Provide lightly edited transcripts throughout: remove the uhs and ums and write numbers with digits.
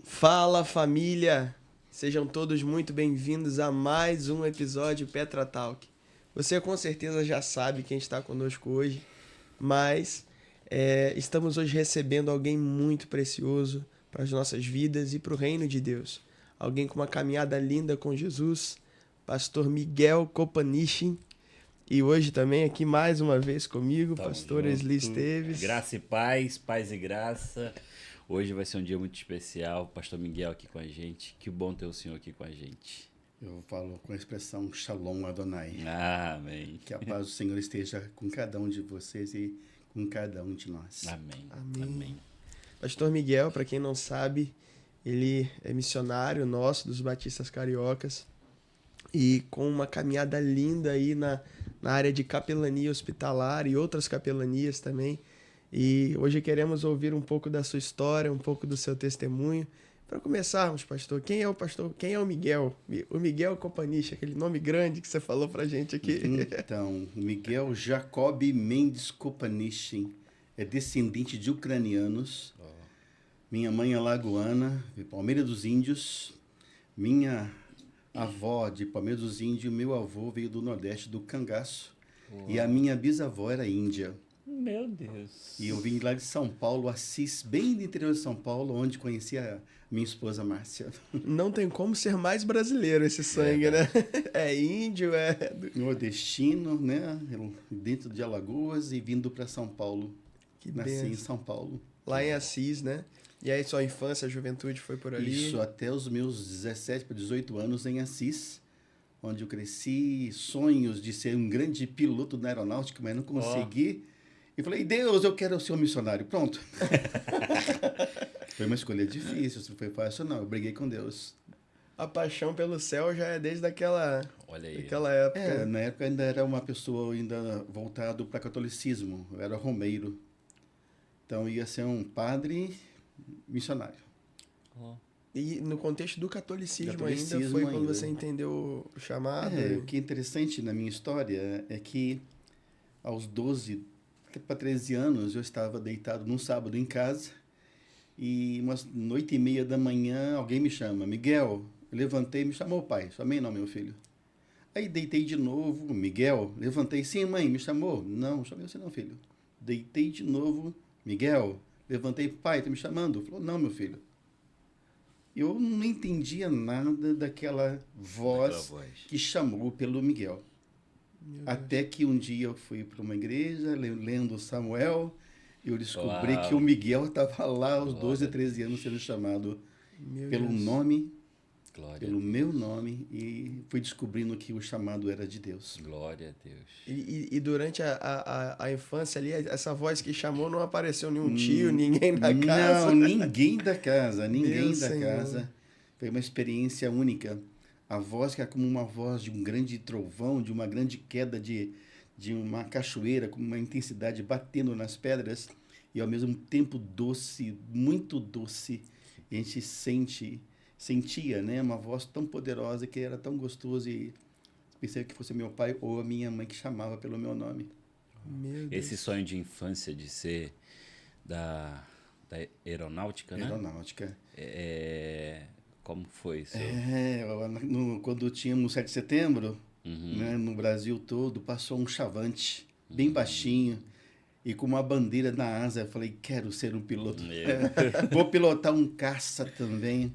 Fala família, sejam todos muito bem-vindos a mais um episódio Petra Talk. Você com certeza já sabe quem está conosco hoje, mas estamos hoje recebendo alguém muito precioso para as nossas vidas e para o reino de Deus. Alguém com uma caminhada linda com Jesus, pastor Miguel Kopanichin. E hoje também aqui mais uma vez comigo, pastor Esli Esteves. Graça e paz, paz e graça. Hoje vai ser um dia muito especial, pastor Miguel aqui com a gente. Que bom ter o senhor aqui com a gente. Eu falo com a expressão Shalom Adonai. Amém. Que a paz do Senhor esteja com cada um de vocês e com cada um de nós. Amém. Amém. Pastor Miguel, para quem não sabe, ele é missionário nosso dos Batistas Cariocas e com uma caminhada linda aí na área de capelania hospitalar e outras capelanias também. E hoje queremos ouvir um pouco da sua história, um pouco do seu testemunho. Para começarmos, pastor, quem é o Miguel? O Miguel Kopanichin, aquele nome grande que você falou pra gente aqui. Então, o Miguel Jacob Mendes Kopanichin é descendente de ucranianos. Minha mãe é lagoana, de Palmeira dos Índios. Minha avó de Palmeira dos Índios, meu avô veio do Nordeste, do Cangaço. E a minha bisavó era índia. Meu Deus. E eu vim lá de São Paulo, Assis, bem do interior de São Paulo, onde conheci a minha esposa Márcia. Não tem como ser mais brasileiro esse sangue, né? É índio, nordestino, né? Dentro de Alagoas e vindo para São Paulo. Nasci em São Paulo. Lá em Assis, né? E aí sua infância, juventude foi por ali? Isso, até os meus 17 para 18 anos em Assis, onde eu cresci, sonhos de ser um grande piloto na aeronáutica, mas não consegui. E falei, Deus, eu quero ser um missionário. Pronto. Foi uma escolha difícil, não foi fácil, não. Eu briguei com Deus. A paixão pelo céu já é desde aquela época. Na época ainda era uma pessoa ainda voltado para catolicismo. Eu era romeiro. Então ia ser um padre missionário. E no contexto do catolicismo ainda foi quando você entendeu o chamado? O que é interessante na minha história é que aos 12 para 13 anos, eu estava deitado num sábado em casa e umas 8h30 da manhã alguém me chama, Miguel. Eu levantei, me chamou o pai, chamei não, meu filho. Aí deitei de novo, Miguel, levantei, sim mãe, me chamou? Não, chamei você não, filho. Deitei de novo, Miguel, levantei, pai, tá me chamando? Falou, não, meu filho. Eu não entendia nada daquela voz que chamou pelo Miguel. Até que um dia eu fui para uma igreja, lendo Samuel, e eu descobri que o Miguel estava lá aos 12, 13 anos sendo chamado pelo nome, pelo meu nome, e fui descobrindo que o chamado era de Deus. Glória a Deus. E durante a infância ali, essa voz que chamou, não apareceu nenhum tio, ninguém da casa? Não, ninguém da casa, ninguém da casa. Foi uma experiência única. A voz que é como uma voz de um grande trovão, de uma grande queda de uma cachoeira, com uma intensidade batendo nas pedras, e ao mesmo tempo doce, muito doce. E a gente sentia, né, uma voz tão poderosa que era tão gostoso, e pensei que fosse meu pai ou a minha mãe que chamava pelo meu nome. Esse sonho de infância de ser da aeronáutica, né? Aeronáutica. Como foi isso? Quando tínhamos 7 de setembro, né, no Brasil todo, passou um chavante, bem baixinho, e com uma bandeira na asa. Eu falei, quero ser um piloto. Vou pilotar um caça também.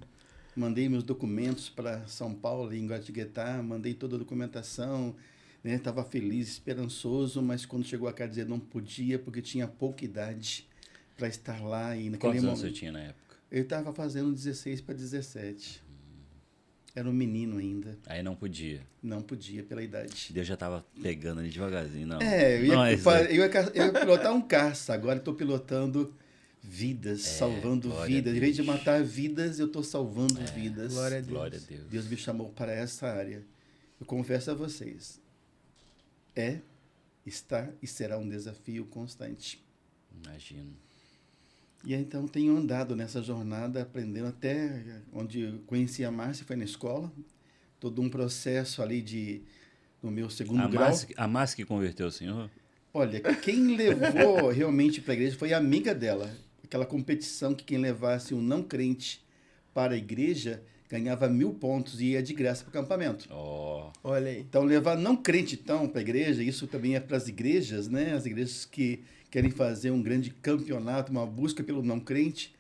Mandei meus documentos para São Paulo, em Guaratinguetá, mandei toda a documentação, né, estava feliz, esperançoso, mas quando chegou a casa dizer não podia, porque tinha pouca idade para estar lá. E quantos anos você tinha na época? Eu estava fazendo 16 para 17. Era um menino ainda. Aí não podia? Não podia, pela idade. Deus já estava pegando ali devagarzinho, não? Eu ia pilotar um caça, agora estou pilotando vidas, salvando vidas. Em vez de matar vidas, eu estou salvando vidas. Glória a Deus. Glória a Deus. Deus me chamou para essa área. Eu confesso a vocês, está e será um desafio constante. Imagino. E então tenho andado nessa jornada, aprendendo até onde eu conheci a Márcia, foi na escola, todo um processo ali de no meu segundo grau. A Márcia que converteu o senhor? Olha, quem levou realmente para a igreja foi a amiga dela. Aquela competição que quem levasse um não crente para a igreja ganhava 1.000 pontos e ia de graça para o acampamento. Ó, Olha aí. Então, levar não crente, então, para a igreja, isso também é para as igrejas, né? As igrejas que querem fazer um grande campeonato, uma busca pelo não crente,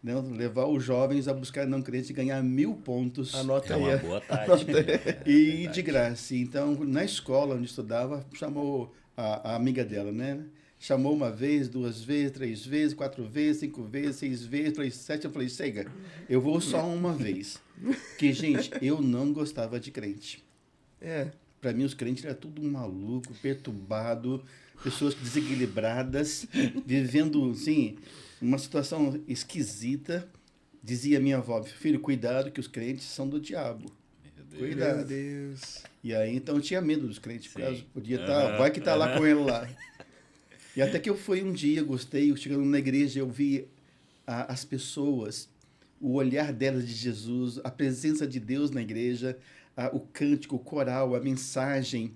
né? Levar os jovens a buscar não crente e ganhar 1.000 pontos Anota é aí. uma boa tática. e de graça. Então, na escola onde estudava, chamou a amiga dela, né? Chamou uma vez, 2 vezes, 3 vezes, 4 vezes, 5 vezes, 6 vezes, falei 7. Eu falei, Sega, eu vou só uma vez. Porque, gente, eu não gostava de crente. É. Para mim, os crentes eram tudo maluco, perturbado, pessoas desequilibradas, vivendo, assim, uma situação esquisita. Dizia minha avó, filho, cuidado que os crentes são do diabo. Meu Deus. Cuidado. Meu Deus. E aí, então, eu tinha medo dos crentes, por Sim. causa, podia estar, vai que tá lá com ele lá. E até que eu fui um dia, gostei, chegando na igreja, eu vi as pessoas, o olhar delas de Jesus, a presença de Deus na igreja, o cântico, o coral, a mensagem.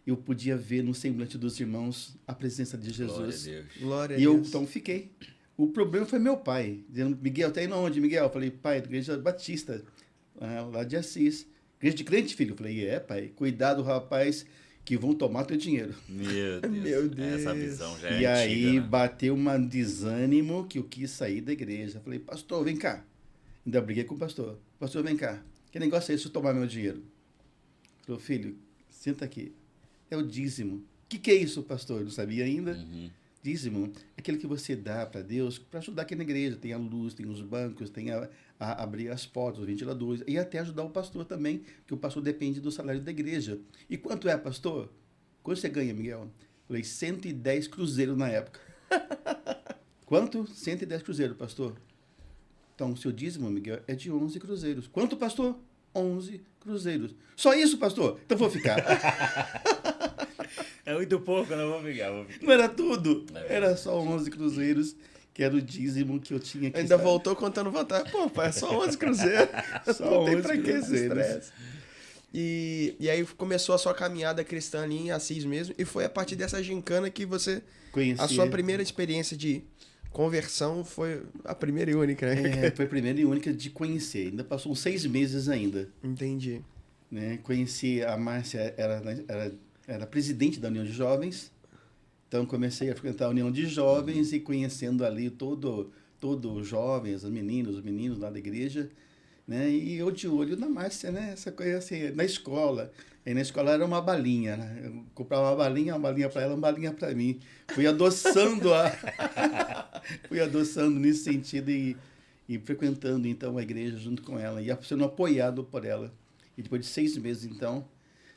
Eu podia ver no semblante dos irmãos a presença de Glória a Jesus. Deus. Glória a E eu, Deus. então, fiquei. O problema foi meu pai, dizendo, Miguel, tá indo onde, Miguel? Eu falei, pai, igreja batista, lá de Assis. Igreja de crente, filho? Eu falei, pai, cuidado, rapaz, que vão tomar teu dinheiro. Meu Deus. Meu Deus. Essa visão já é E antiga, aí né? bateu um desânimo que eu quis sair da igreja. Falei, pastor, vem cá. Ainda briguei com o pastor. Pastor, vem cá. Que negócio é esse de tomar meu dinheiro? Ele falou, filho, senta aqui. É o dízimo. O que é isso, pastor? Eu não sabia ainda. Uhum. Dízimo é aquele que você dá para Deus para ajudar aqui na igreja. Tem a luz, tem os bancos, tem a abrir as portas, os ventiladores. E até ajudar o pastor também, que o pastor depende do salário da igreja. E quanto é, pastor? Quanto você ganha, Miguel? Falei, 110 cruzeiros na época. Quanto? 110 cruzeiros, pastor. Então, o seu dízimo, Miguel, é de 11 cruzeiros. Quanto, pastor? 11 cruzeiros. Só isso, pastor? Então vou ficar. É muito pouco, não vou ficar. Não era tudo. É Era só 11 cruzeiros, que era o dízimo que eu tinha que Ainda estar. voltou contando vantagem. Pô, pai, é só 11 cruzeiros. Só Não tem 11 pra que esse cruzeiros. estresse. E aí começou a sua caminhada cristã ali em Assis mesmo. E foi a partir dessa gincana que você... Conheci. A sua primeira experiência de conversão foi a primeira e única, né? Foi a primeira e única de conhecer. Ainda passou uns 6 meses ainda. Entendi. Né? Conheci a Márcia, era presidente da União de Jovens. Então, comecei a frequentar a União de Jovens e conhecendo ali todo os jovens, os meninos lá da igreja. Né? E eu de olho na Márcia, né? Essa coisa assim, na escola. Aí na escola era uma balinha, né? Eu comprava uma balinha para ela, uma balinha para mim. Fui adoçando nesse sentido e frequentando, então, a igreja junto com ela. E sendo apoiado por ela. E depois de 6 meses, então,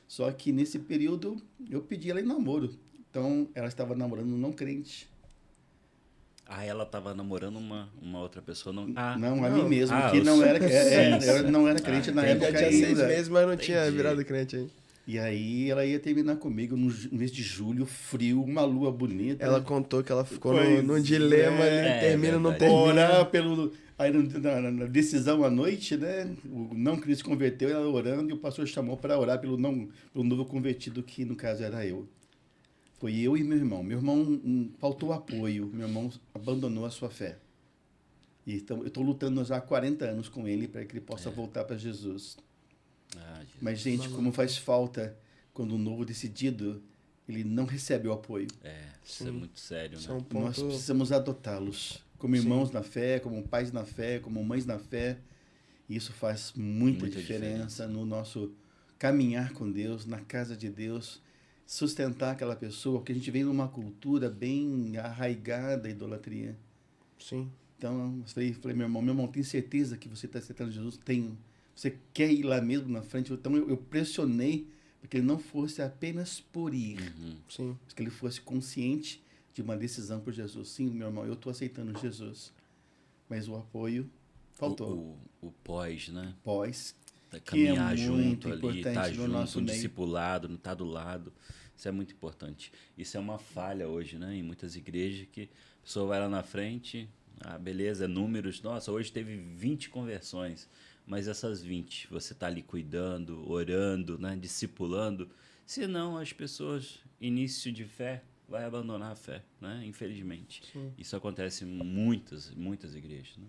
só que nesse período eu pedi ela em namoro. Então, ela estava namorando um não crente. Ah, ela tava namorando uma outra pessoa. Não, Não, a mim mesmo, Ah, que eu não sou- era, Sim. não era crente na entendi. Já época tinha 6 ainda. meses, mas não tinha Entendi. virado crente ainda. E aí ela ia terminar comigo no mês de julho, frio, uma lua bonita. Ela contou que ela ficou Pois num dilema ali, é, termina ou não verdade. termina. Orar pelo... Aí na decisão à noite, né? O não crente se converteu, ela orando, e o pastor chamou para orar pelo novo convertido, que no caso era eu. Foi eu e meu irmão. Meu irmão faltou apoio, meu irmão abandonou a sua fé. E então, eu estou lutando já há 40 anos com ele para que ele possa voltar para Jesus. Ah, Jesus. Mas, gente, como faz falta quando um novo decidido, ele não recebe o apoio. Isso é muito sério, Isso é um né? Nós ponto... precisamos adotá-los como irmãos na fé, como pais na fé, como mães na fé. E isso faz muita diferença no nosso caminhar com Deus, na casa de Deus, sustentar aquela pessoa, porque a gente vem numa cultura bem arraigada à idolatria. Sim. Então, eu falei, meu irmão, tem certeza que você está aceitando Jesus? Tenho. Você quer ir lá mesmo na frente? Então, eu pressionei para que ele não fosse apenas por ir, Sim. mas que ele fosse consciente de uma decisão por Jesus. Sim, meu irmão, eu estou aceitando Jesus. Mas o apoio faltou. O pós, né? Pós, Caminhar que é junto muito ali, importante estar no junto, nosso um meio. discipulado, não estar do lado. Isso é muito importante. Isso é uma falha hoje, né? Em muitas igrejas que a pessoa vai lá na frente, beleza, números. Nossa, hoje teve 20 conversões. Mas essas 20, você está ali cuidando, orando, né? Discipulando. Senão as pessoas, início de fé, vai abandonar a fé, né? Infelizmente. Sim. Isso acontece em muitas igrejas, né?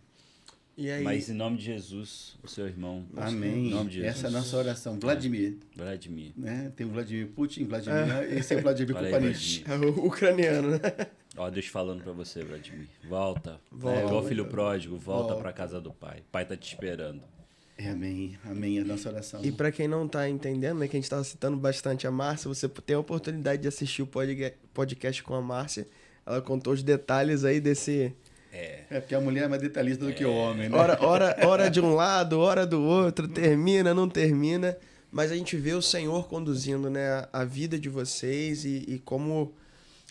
E aí, Mas em nome de Jesus, o seu irmão. Amém. Em nome de Jesus. Essa é a nossa oração. Vladimir. Vladimir. Né? Tem o Vladimir Putin, Vladimir. Esse é o Vladimir Olha aí, Kupanich. Vladimir. é o ucraniano, né? Ó, Deus falando pra você, Vladimir. Volta. Volta. É igual filho pródigo, volta Volta. pra casa do pai. O pai tá te esperando. Amém. Amém. É a nossa oração. E para quem não tá entendendo, né, que a gente tava citando bastante a Márcia, você tem a oportunidade de assistir o podcast com a Márcia. Ela contou os detalhes aí desse... É porque a mulher é mais detalhista do que o homem, né? Hora de um lado, hora do outro, termina, não termina. Mas a gente vê o Senhor conduzindo, né, a vida de vocês e como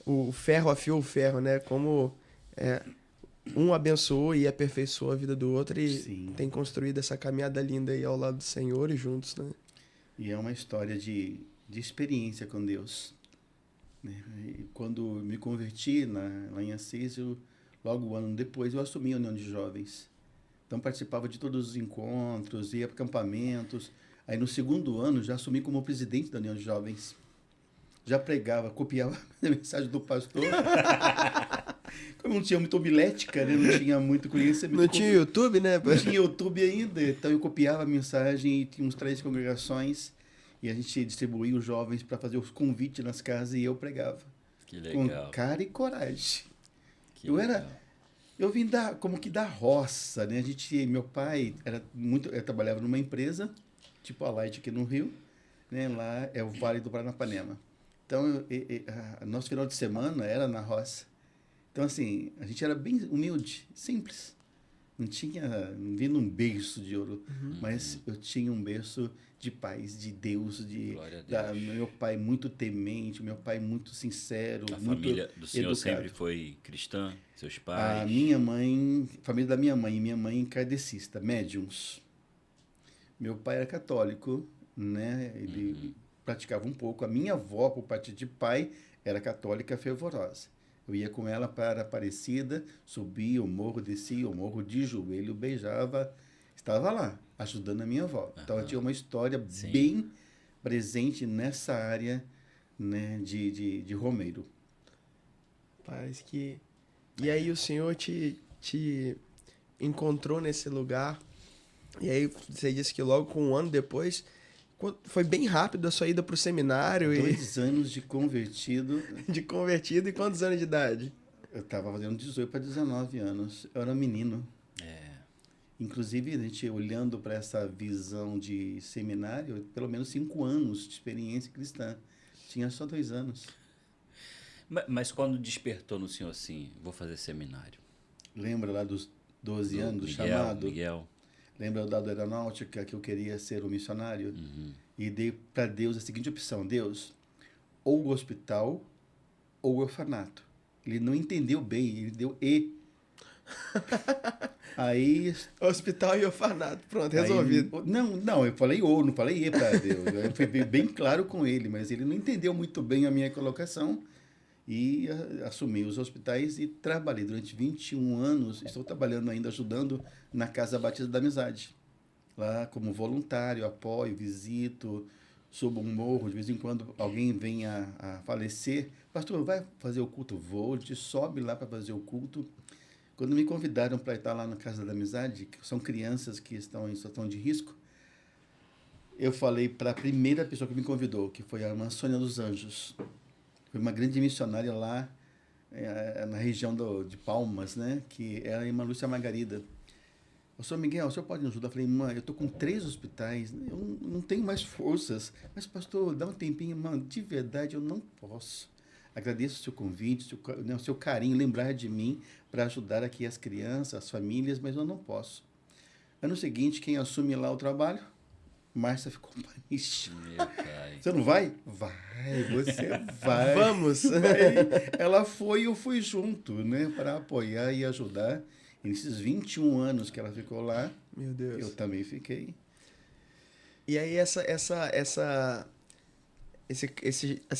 o ferro afiou o ferro, né? Como um abençoou e aperfeiçoou a vida do outro e Sim. tem construído essa caminhada linda aí ao lado do Senhor e juntos, né? E é uma história de experiência com Deus. Né? E quando me converti lá em Assis, logo um ano depois, eu assumi a União de Jovens. Então, participava de todos os encontros, ia para acampamentos. Aí, no segundo ano, já assumi como presidente da União de Jovens. Já pregava, copiava a mensagem do pastor. Como não tinha muita homilética, né? Não tinha muito conhecimento. Não tinha YouTube, né? Não tinha YouTube ainda, então eu copiava a mensagem e tinha uns 3 congregações e a gente distribuía os jovens para fazer os convites nas casas e eu pregava. Que legal. Com cara e coragem. Que eu legal. Eu vim como que da roça, né? Meu pai eu trabalhava numa empresa, tipo a Light aqui no Rio, né? Lá é o Vale do Paranapanema. Então, nosso final de semana era na roça. Então, assim, a gente era bem humilde, simples. Não vim num berço de ouro, mas eu tinha um berço de paz, de Deus, Glória a Deus. meu pai muito temente, meu pai muito sincero, A muito família do senhor educado. sempre foi cristã? Seus A pais? minha mãe, família da minha mãe kardecista, médiums. Meu pai era católico, né? Ele praticava um pouco. A minha avó, por parte de pai, era católica fervorosa. Eu ia com ela para Aparecida, subia o morro, descia o morro de joelho, beijava, estava lá, ajudando a minha avó. Então, eu tinha uma história Sim. bem presente nessa área, né, de Romeiro. Paz, que... E aí o Senhor te encontrou nesse lugar. E aí você disse que logo com um ano depois... Foi bem rápido a sua ida para o seminário 2 anos de convertido. de convertido. E quantos anos de idade? Eu estava fazendo 18 para 19 anos. Eu era menino. Inclusive, a gente olhando para essa visão de seminário, pelo menos 5 anos de experiência cristã. Tinha só 2 anos. Mas quando despertou no senhor assim, vou fazer seminário? Lembra lá dos 12 anos do Miguel, chamado? Miguel. Lembra da aeronáutica que eu queria ser um missionário? E dei para Deus a seguinte opção: Deus, ou o hospital ou o orfanato. Ele não entendeu bem, ele deu E. Aí. Hospital e orfanato. Pronto, resolvido. Aí, não, eu falei ou, não falei E para Deus. Eu fui bem claro com ele, mas ele não entendeu muito bem a minha colocação. E assumi os hospitais e trabalhei durante 21 anos. Estou trabalhando ainda, ajudando na Casa Batista da Amizade. Lá como voluntário, apoio, visito, subo um morro. De vez em quando alguém vem a falecer. Pastor, vai fazer o culto? Vou. A gente sobe lá para fazer o culto. Quando me convidaram para estar lá na Casa da Amizade, que são crianças que estão em situação de risco, eu falei para a primeira pessoa que me convidou, que foi a irmã Sônia dos Anjos. Foi uma grande missionária lá na região de Palmas, né? Que era a irmã Lúcia Margarida. O senhor Miguel, o senhor pode me ajudar? Eu falei, mãe, eu estou com 3 hospitais, eu não tenho mais forças. Mas, pastor, dá um tempinho, mano, de verdade eu não posso. Agradeço o seu convite, o seu carinho, lembrar de mim para ajudar aqui as crianças, as famílias, mas eu não posso. Ano seguinte, quem assume lá o trabalho? Márcia ficou Ixi, Meu pai. Você não vai? Vai, você vai. Vamos. Vai. Ela foi e eu fui junto, né? Para apoiar e ajudar. E nesses 21 anos que ela ficou lá, Meu Deus. eu também fiquei. E aí essa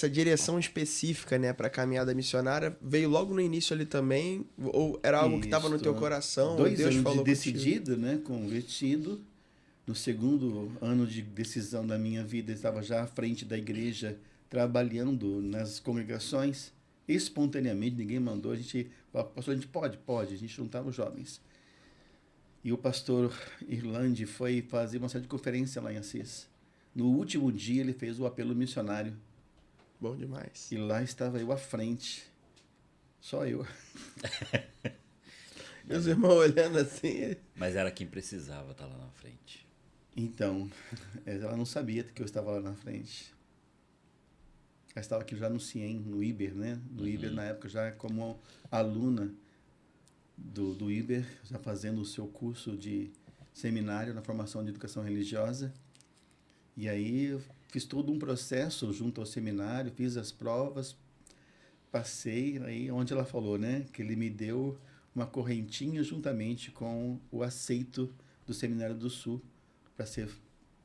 direção específica, né, para a caminhada missionária veio logo no início ali também? Ou era algo que estava no teu coração? 2 Deus anos falou de contigo? decidido, né? Convertido. No segundo ano de decisão da minha vida, eu estava já à frente da igreja trabalhando nas congregações, espontaneamente, ninguém mandou, a gente falou, pastor, a gente pode, a gente juntava os jovens. E o pastor Irlande foi fazer uma série de conferência lá em Assis. No último dia, ele fez o apelo missionário. Bom demais. E lá estava eu à frente. Só eu. Meus irmãos olhando assim. Mas era quem precisava estar lá na frente. Então, ela não sabia que eu estava lá na frente. Ela estava aqui já no CIEM, no IBER, né? No IBER, na época, já como aluna do IBER, já fazendo o seu curso de seminário na formação de educação religiosa. E aí eu fiz todo um processo junto ao seminário, fiz as provas, passei, aí onde ela falou, né? Que ele me deu uma correntinha juntamente com o aceito do Seminário do Sul para ser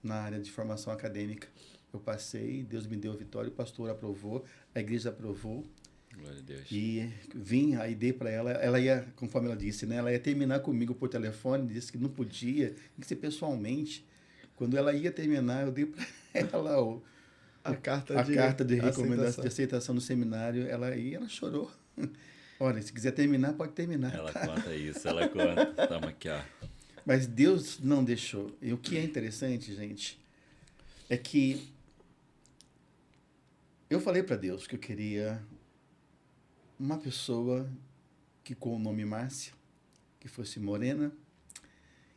na área de formação acadêmica. Eu passei, Deus me deu a vitória, o pastor aprovou, a igreja aprovou. Glória a Deus. E vim, aí dei para ela ia, conforme ela disse, né? Ela ia terminar comigo por telefone, disse que não podia, tinha que ser pessoalmente. Quando ela ia terminar, eu dei para ela A carta de recomendação, de aceitação do seminário. Ela chorou. Olha, se quiser terminar, pode terminar. Ela conta isso, ela conta. Toma aqui, ó. Mas Deus não deixou. E o que é interessante, gente, é que eu falei para Deus que eu queria uma pessoa que com o nome Márcia, que fosse morena,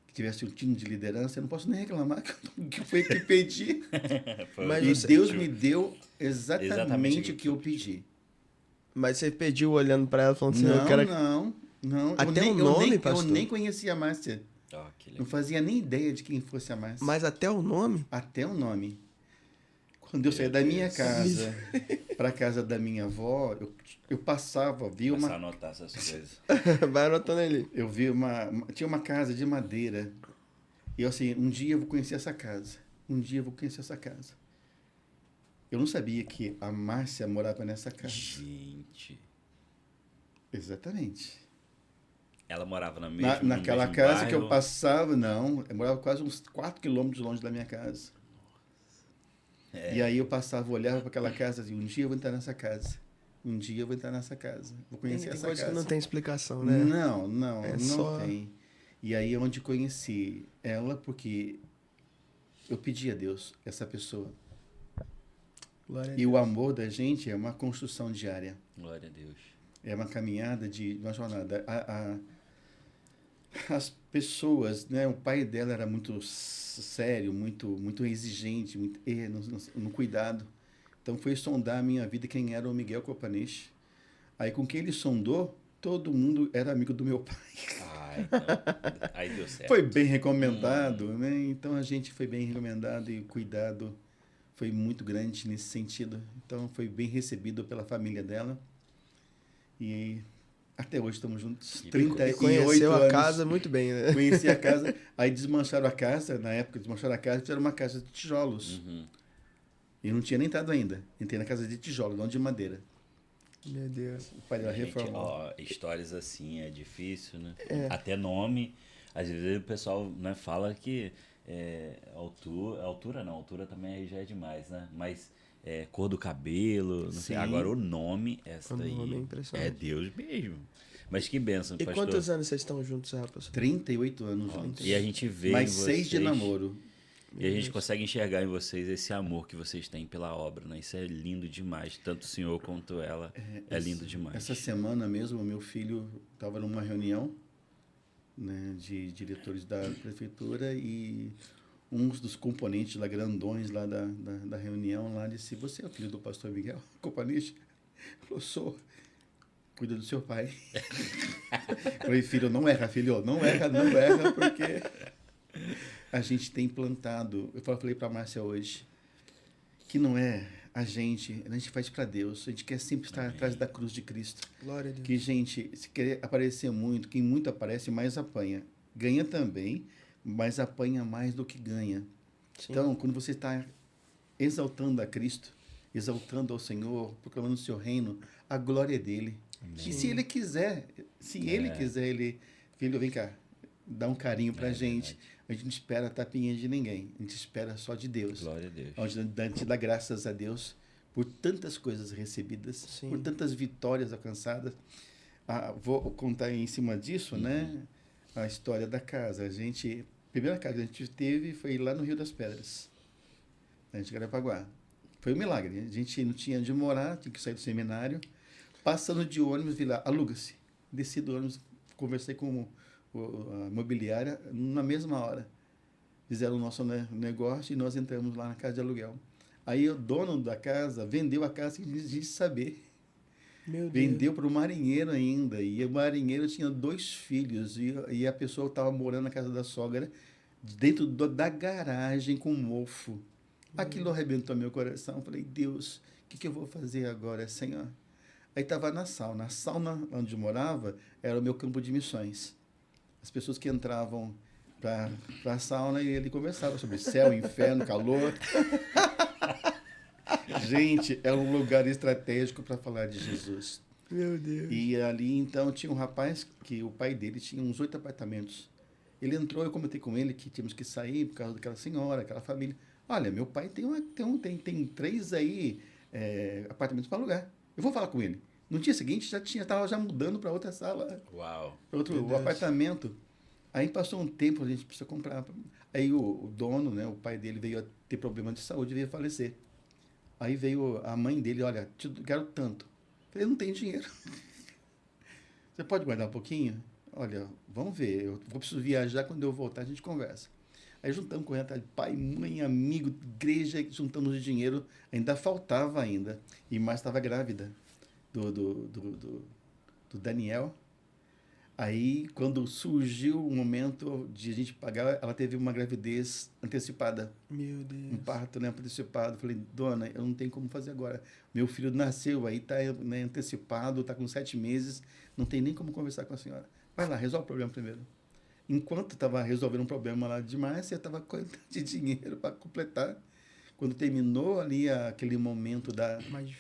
que tivesse um time de liderança. Eu não posso nem reclamar que foi que pedi. Mas e Deus me deu exatamente o que eu pedi. Mas você pediu olhando para ela falando assim, eu quero... Não. Até o nome, pastor? Eu nem conhecia a Márcia. Oh, não fazia nem ideia de quem fosse a Márcia. Mas até o nome? Até o nome. Quando eu saí da minha casa para a casa da minha avó, eu passava, via uma... Começar a anotar essas coisas. Vai anotando ali. Eu vi tinha uma casa de madeira. E eu assim, um dia eu vou conhecer essa casa. Um dia eu vou conhecer essa casa. Eu não sabia que a Márcia morava nessa casa. Gente. Exatamente. Ela morava no mesmo naquela mesmo casa bairro? que eu passava, não. Eu morava quase uns 4 quilômetros longe da minha casa. E aí eu passava, olhava para aquela casa e um dia eu vou entrar nessa casa. Um dia eu vou entrar nessa casa. Vou conhecer Tem essa coisa casa. que não tem explicação, né? Não É só... tem. E aí é onde conheci ela, porque eu pedi a Deus essa pessoa. Glória a E Deus. o amor da gente é uma construção diária. Glória a Deus. É uma caminhada de uma jornada. As pessoas, né? O pai dela era muito sério, muito exigente, muito no cuidado. Então foi sondar a minha vida quem era o Miguel Kopanesh. Aí com quem ele sondou, todo mundo era amigo do meu pai. Então, aí deu certo. Foi bem recomendado, né? Então a gente foi bem recomendado e o cuidado foi muito grande nesse sentido. Então foi bem recebido pela família dela. E até hoje estamos juntos. 38 conheceu anos. a casa muito bem, né? Conheci a casa. Aí desmancharam a casa, na época desmancharam a casa, fizeram uma casa de tijolos. E não tinha nem entrado ainda. Entrei na casa de tijolos, não de madeira. Meu Deus. O pai dela Gente, reformou. ó, histórias assim é difícil, né? Até nome. Às vezes o pessoal, né, fala que altura também aí já é demais, né? Mas cor do cabelo, não sei. Sim. Agora o nome, essa O daí nome é impressionante. é Deus mesmo. Mas que bênção, E pastor. quantos anos vocês estão juntos, rapaz? 38 anos juntos. E a gente vê Mais em 6 de vocês- namoro. E a gente consegue enxergar em vocês esse amor que vocês têm pela obra, né? Isso é lindo demais. Tanto o senhor quanto ela. É lindo demais. Essa semana mesmo, meu filho estava numa reunião, né, de diretores da prefeitura e uns dos componentes lá, grandões lá da reunião, lá disse, você é o filho do pastor Miguel Kopanesh? Falou, sou. Cuida do seu pai. Falei, filho, não erra, não erra, porque a gente tem plantado. Eu falei para a Márcia hoje que não é a gente faz para Deus. A gente quer sempre estar atrás da cruz de Cristo. Glória a Deus. Que, gente, se querer aparecer muito, quem muito aparece, mais apanha. Ganha também, mas apanha mais do que ganha. Sim. Então, quando você está exaltando a Cristo, exaltando ao Senhor, proclamando o seu reino, a glória é dele. E se ele quiser, ele, filho, vem cá, dá um carinho pra gente. Verdade. A gente não espera tapinha de ninguém, a gente espera só de Deus. Glória a Deus. A gente dá graças a Deus por tantas coisas recebidas, Sim. por tantas vitórias alcançadas. Vou contar em cima disso, né? A história da casa. A primeira casa que a gente teve foi lá no Rio das Pedras, a gente Carapaguá. Foi um milagre. A gente não tinha onde morar, tinha que sair do seminário. Passando de ônibus, vi lá, aluga-se. Desci do ônibus, conversei com a imobiliária na mesma hora. Fizeram o nosso negócio e nós entramos lá na casa de aluguel. Aí o dono da casa vendeu a casa sem a gente saber. Meu Deus. Vendeu para o marinheiro ainda. E o marinheiro tinha 2 filhos. E a pessoa estava morando na casa da sogra, dentro da garagem com mofo. Aquilo arrebentou meu coração. Falei, Deus, o que eu vou fazer agora, Senhor? Aí estava na sauna. A sauna onde eu morava era o meu campo de missões. As pessoas que entravam para a sauna e ele conversava sobre céu, inferno, calor. Gente, é um lugar estratégico para falar de Jesus. Meu Deus. E ali, então, tinha um rapaz que o pai dele tinha uns 8 apartamentos. Ele entrou, eu comentei com ele que tínhamos que sair por causa daquela senhora, aquela família. Olha, meu pai tem 3 aí apartamentos para alugar. Eu vou falar com ele. No dia seguinte, estava já mudando para outra sala, Uau. para outro apartamento. Aí passou um tempo, a gente precisa comprar. Aí o dono, né, o pai dele veio a ter problema de saúde, veio a falecer. Aí veio a mãe dele, olha, quero tanto. Eu falei, não tem dinheiro. Você pode guardar um pouquinho? Olha, vamos ver, eu preciso viajar, quando eu voltar a gente conversa. Aí juntamos com ela, pai, mãe, amigo, igreja, juntamos o dinheiro, ainda faltava ainda. E mais estava grávida do Daniel. Aí, quando surgiu o momento de a gente pagar, ela teve uma gravidez antecipada. Meu Deus. Um parto, né, antecipado. Falei, dona, eu não tenho como fazer agora. Meu filho nasceu, aí está, né, antecipado, está com 7 meses, não tem nem como conversar com a senhora. Vai lá, resolve o problema primeiro. Enquanto estava resolvendo um problema lá demais, eu estava com de dinheiro para completar. Quando terminou ali aquele momento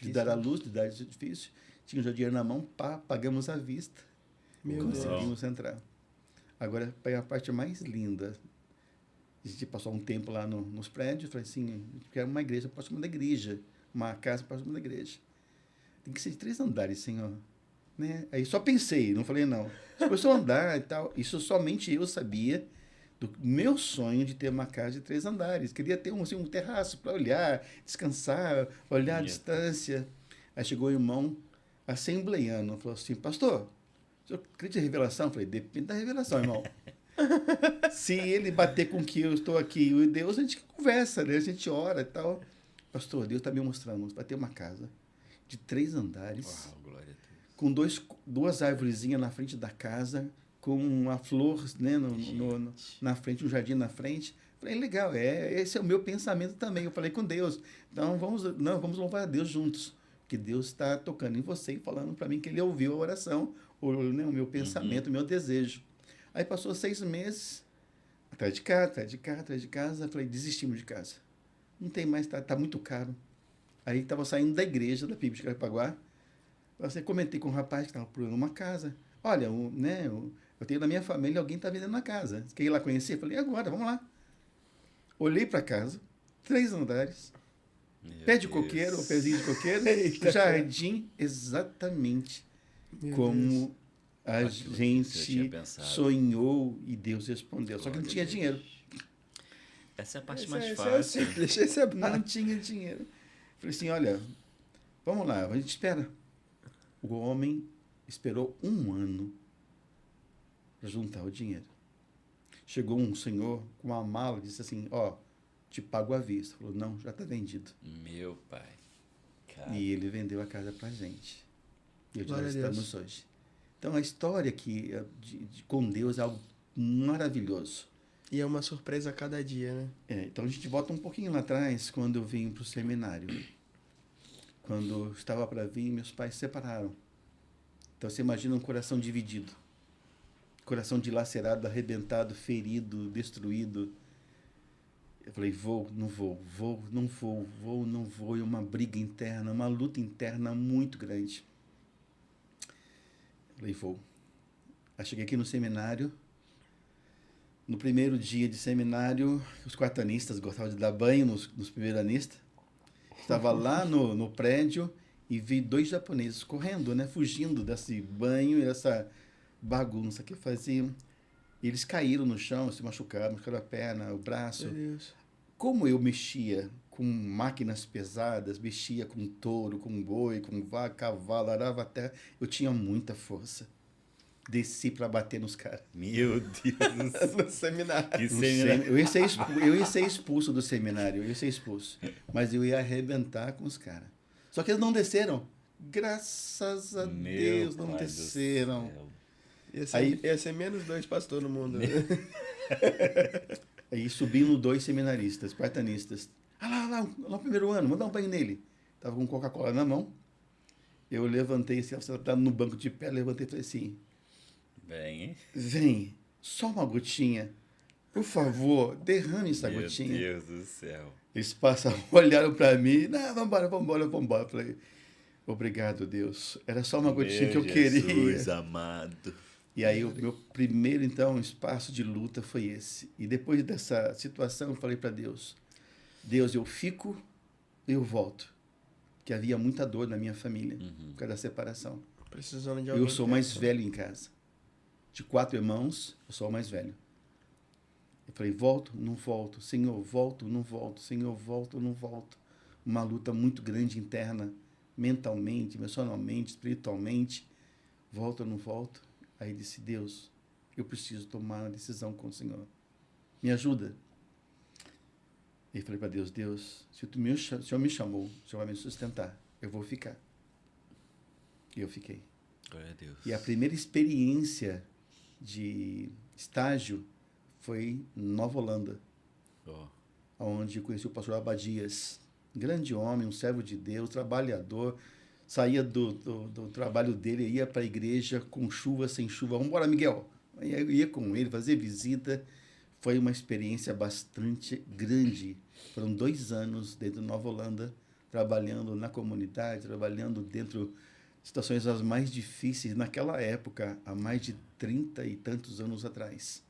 de dar à luz, de dar difícil, tinha já dinheiro na mão, pagamos à vista. Meu Conseguimos entrar. Agora, a parte mais linda, a gente passou um tempo lá nos prédios, falei assim, quero uma igreja próxima da igreja, uma casa próxima da igreja. Tem que ser de 3 andares, senhor. Né? Aí só pensei, não falei não. Começou a andar e tal, isso somente eu sabia do meu sonho de ter uma casa de 3 andares. Queria ter um terraço para olhar, descansar, olhar a distância. Aí chegou o irmão assembleiano, falou assim, pastor, o senhor acredita em revelação? Eu falei, depende da revelação, irmão. Se ele bater com que eu estou aqui e Deus, a gente conversa, né? A gente ora e tal. Pastor, Deus está me mostrando, vai ter uma casa de 3 andares, Uau, glória a Deus. com 2 árvorezinhas na frente da casa, com uma flor, né, na frente, um jardim na frente. Falei, legal, esse é o meu pensamento também. Eu falei com Deus. Então, vamos louvar a Deus juntos. Que Deus está tocando em você e falando para mim que Ele ouviu a oração, o meu pensamento, o meu desejo. Aí passou 6 meses, atrás de casa. Falei, desistimos de casa. Não tem mais, tá muito caro. Aí estava saindo da igreja, da PIB de Carapaguá. Eu comentei com um rapaz que estava procurando uma casa. Olha, eu tenho na minha família, alguém está vendendo uma casa. Você quer ir lá conhecer? Eu falei, agora, vamos lá. Olhei para a casa, 3 andares, pé de coqueiro, ou pezinho de coqueiro, jardim, exatamente como a gente sonhou e Deus respondeu. Só que não tinha dinheiro. Essa é a parte mais fácil. Não tinha dinheiro. Falei assim, olha, vamos lá, a gente espera. O homem esperou 1 ano para juntar o dinheiro. Chegou um senhor com uma mala e disse assim, te pago à vista. Falou, não, já está vendido. Meu pai. Cara. E ele vendeu a casa para a gente. E onde nós estamos hoje. Então, a história aqui com Deus é algo maravilhoso. E é uma surpresa a cada dia, né? Então, a gente volta um pouquinho lá atrás, quando eu vim para o seminário. Quando eu estava para vir, meus pais se separaram. Então, você imagina um coração dividido. Coração dilacerado, arrebentado, ferido, destruído. Eu falei, não vou. E uma briga interna, uma luta interna muito grande. Eu falei, vou. Aí cheguei aqui no seminário. No primeiro dia de seminário, os quartanistas gostavam de dar banho nos primeiranistas. Estava lá no prédio e vi 2 japoneses correndo, né? Fugindo desse banho e dessa bagunça que faziam. Eles caíram no chão, se machucaram a perna, o braço. Meu Deus. Como eu mexia com máquinas pesadas, mexia com touro, com boi, com vaca, cavalo, arava a terra, eu tinha muita força. Desci para bater nos caras. Meu Deus do céu. No seminário. Que No seminário. eu ia ser expulso do seminário, eu ia ser expulso. Mas eu ia arrebentar com os caras. Só que eles não desceram. Graças a Meu Deus, não pai do desceram. céu. Ia ser menos 2 pastores no mundo. Aí subindo 2 seminaristas, espartanistas. Lá no primeiro ano, vou dar um banho nele. Tava com Coca-Cola na mão. Eu levantei, assim, estava no banco de pé, levantei e falei assim, Bem, hein? vem, só uma gotinha. Por favor, derrame essa Meu gotinha. Deus do céu. Eles passaram, olharam para mim. Não, vambora. Falei, obrigado, Deus. Era só uma gotinha que eu queria. Jesus amado. E aí o meu primeiro, então, espaço de luta foi esse. E depois dessa situação, eu falei para Deus, Deus, eu fico, eu volto. Porque havia muita dor na minha família, por causa da separação. Precisando de alguém. Eu sou o mais velho em casa. De 4 irmãos, eu sou o mais velho. Eu falei, volto, não volto. Senhor, volto, não volto. Senhor, volto, não volto. Uma luta muito grande interna, mentalmente, emocionalmente, espiritualmente. Volto, não volto. Aí disse, Deus, eu preciso tomar uma decisão com o Senhor. Me ajuda. E falei para Deus, Deus, se o Senhor me chamou, o Senhor vai me sustentar. Eu vou ficar. E eu fiquei. Glória a Deus. E a primeira experiência de estágio foi em Nova Holanda, Ó, onde eu conheci o pastor Abadias. Grande homem, um servo de Deus, trabalhador. Saía do trabalho dele, ia para a igreja com chuva, sem chuva. Vamos embora, Miguel. Eu ia com ele, fazer visita. Foi uma experiência bastante grande. Foram 2 anos dentro de Nova Holanda, trabalhando na comunidade, trabalhando dentro de situações as mais difíceis naquela época, há mais de 30 e tantos anos atrás.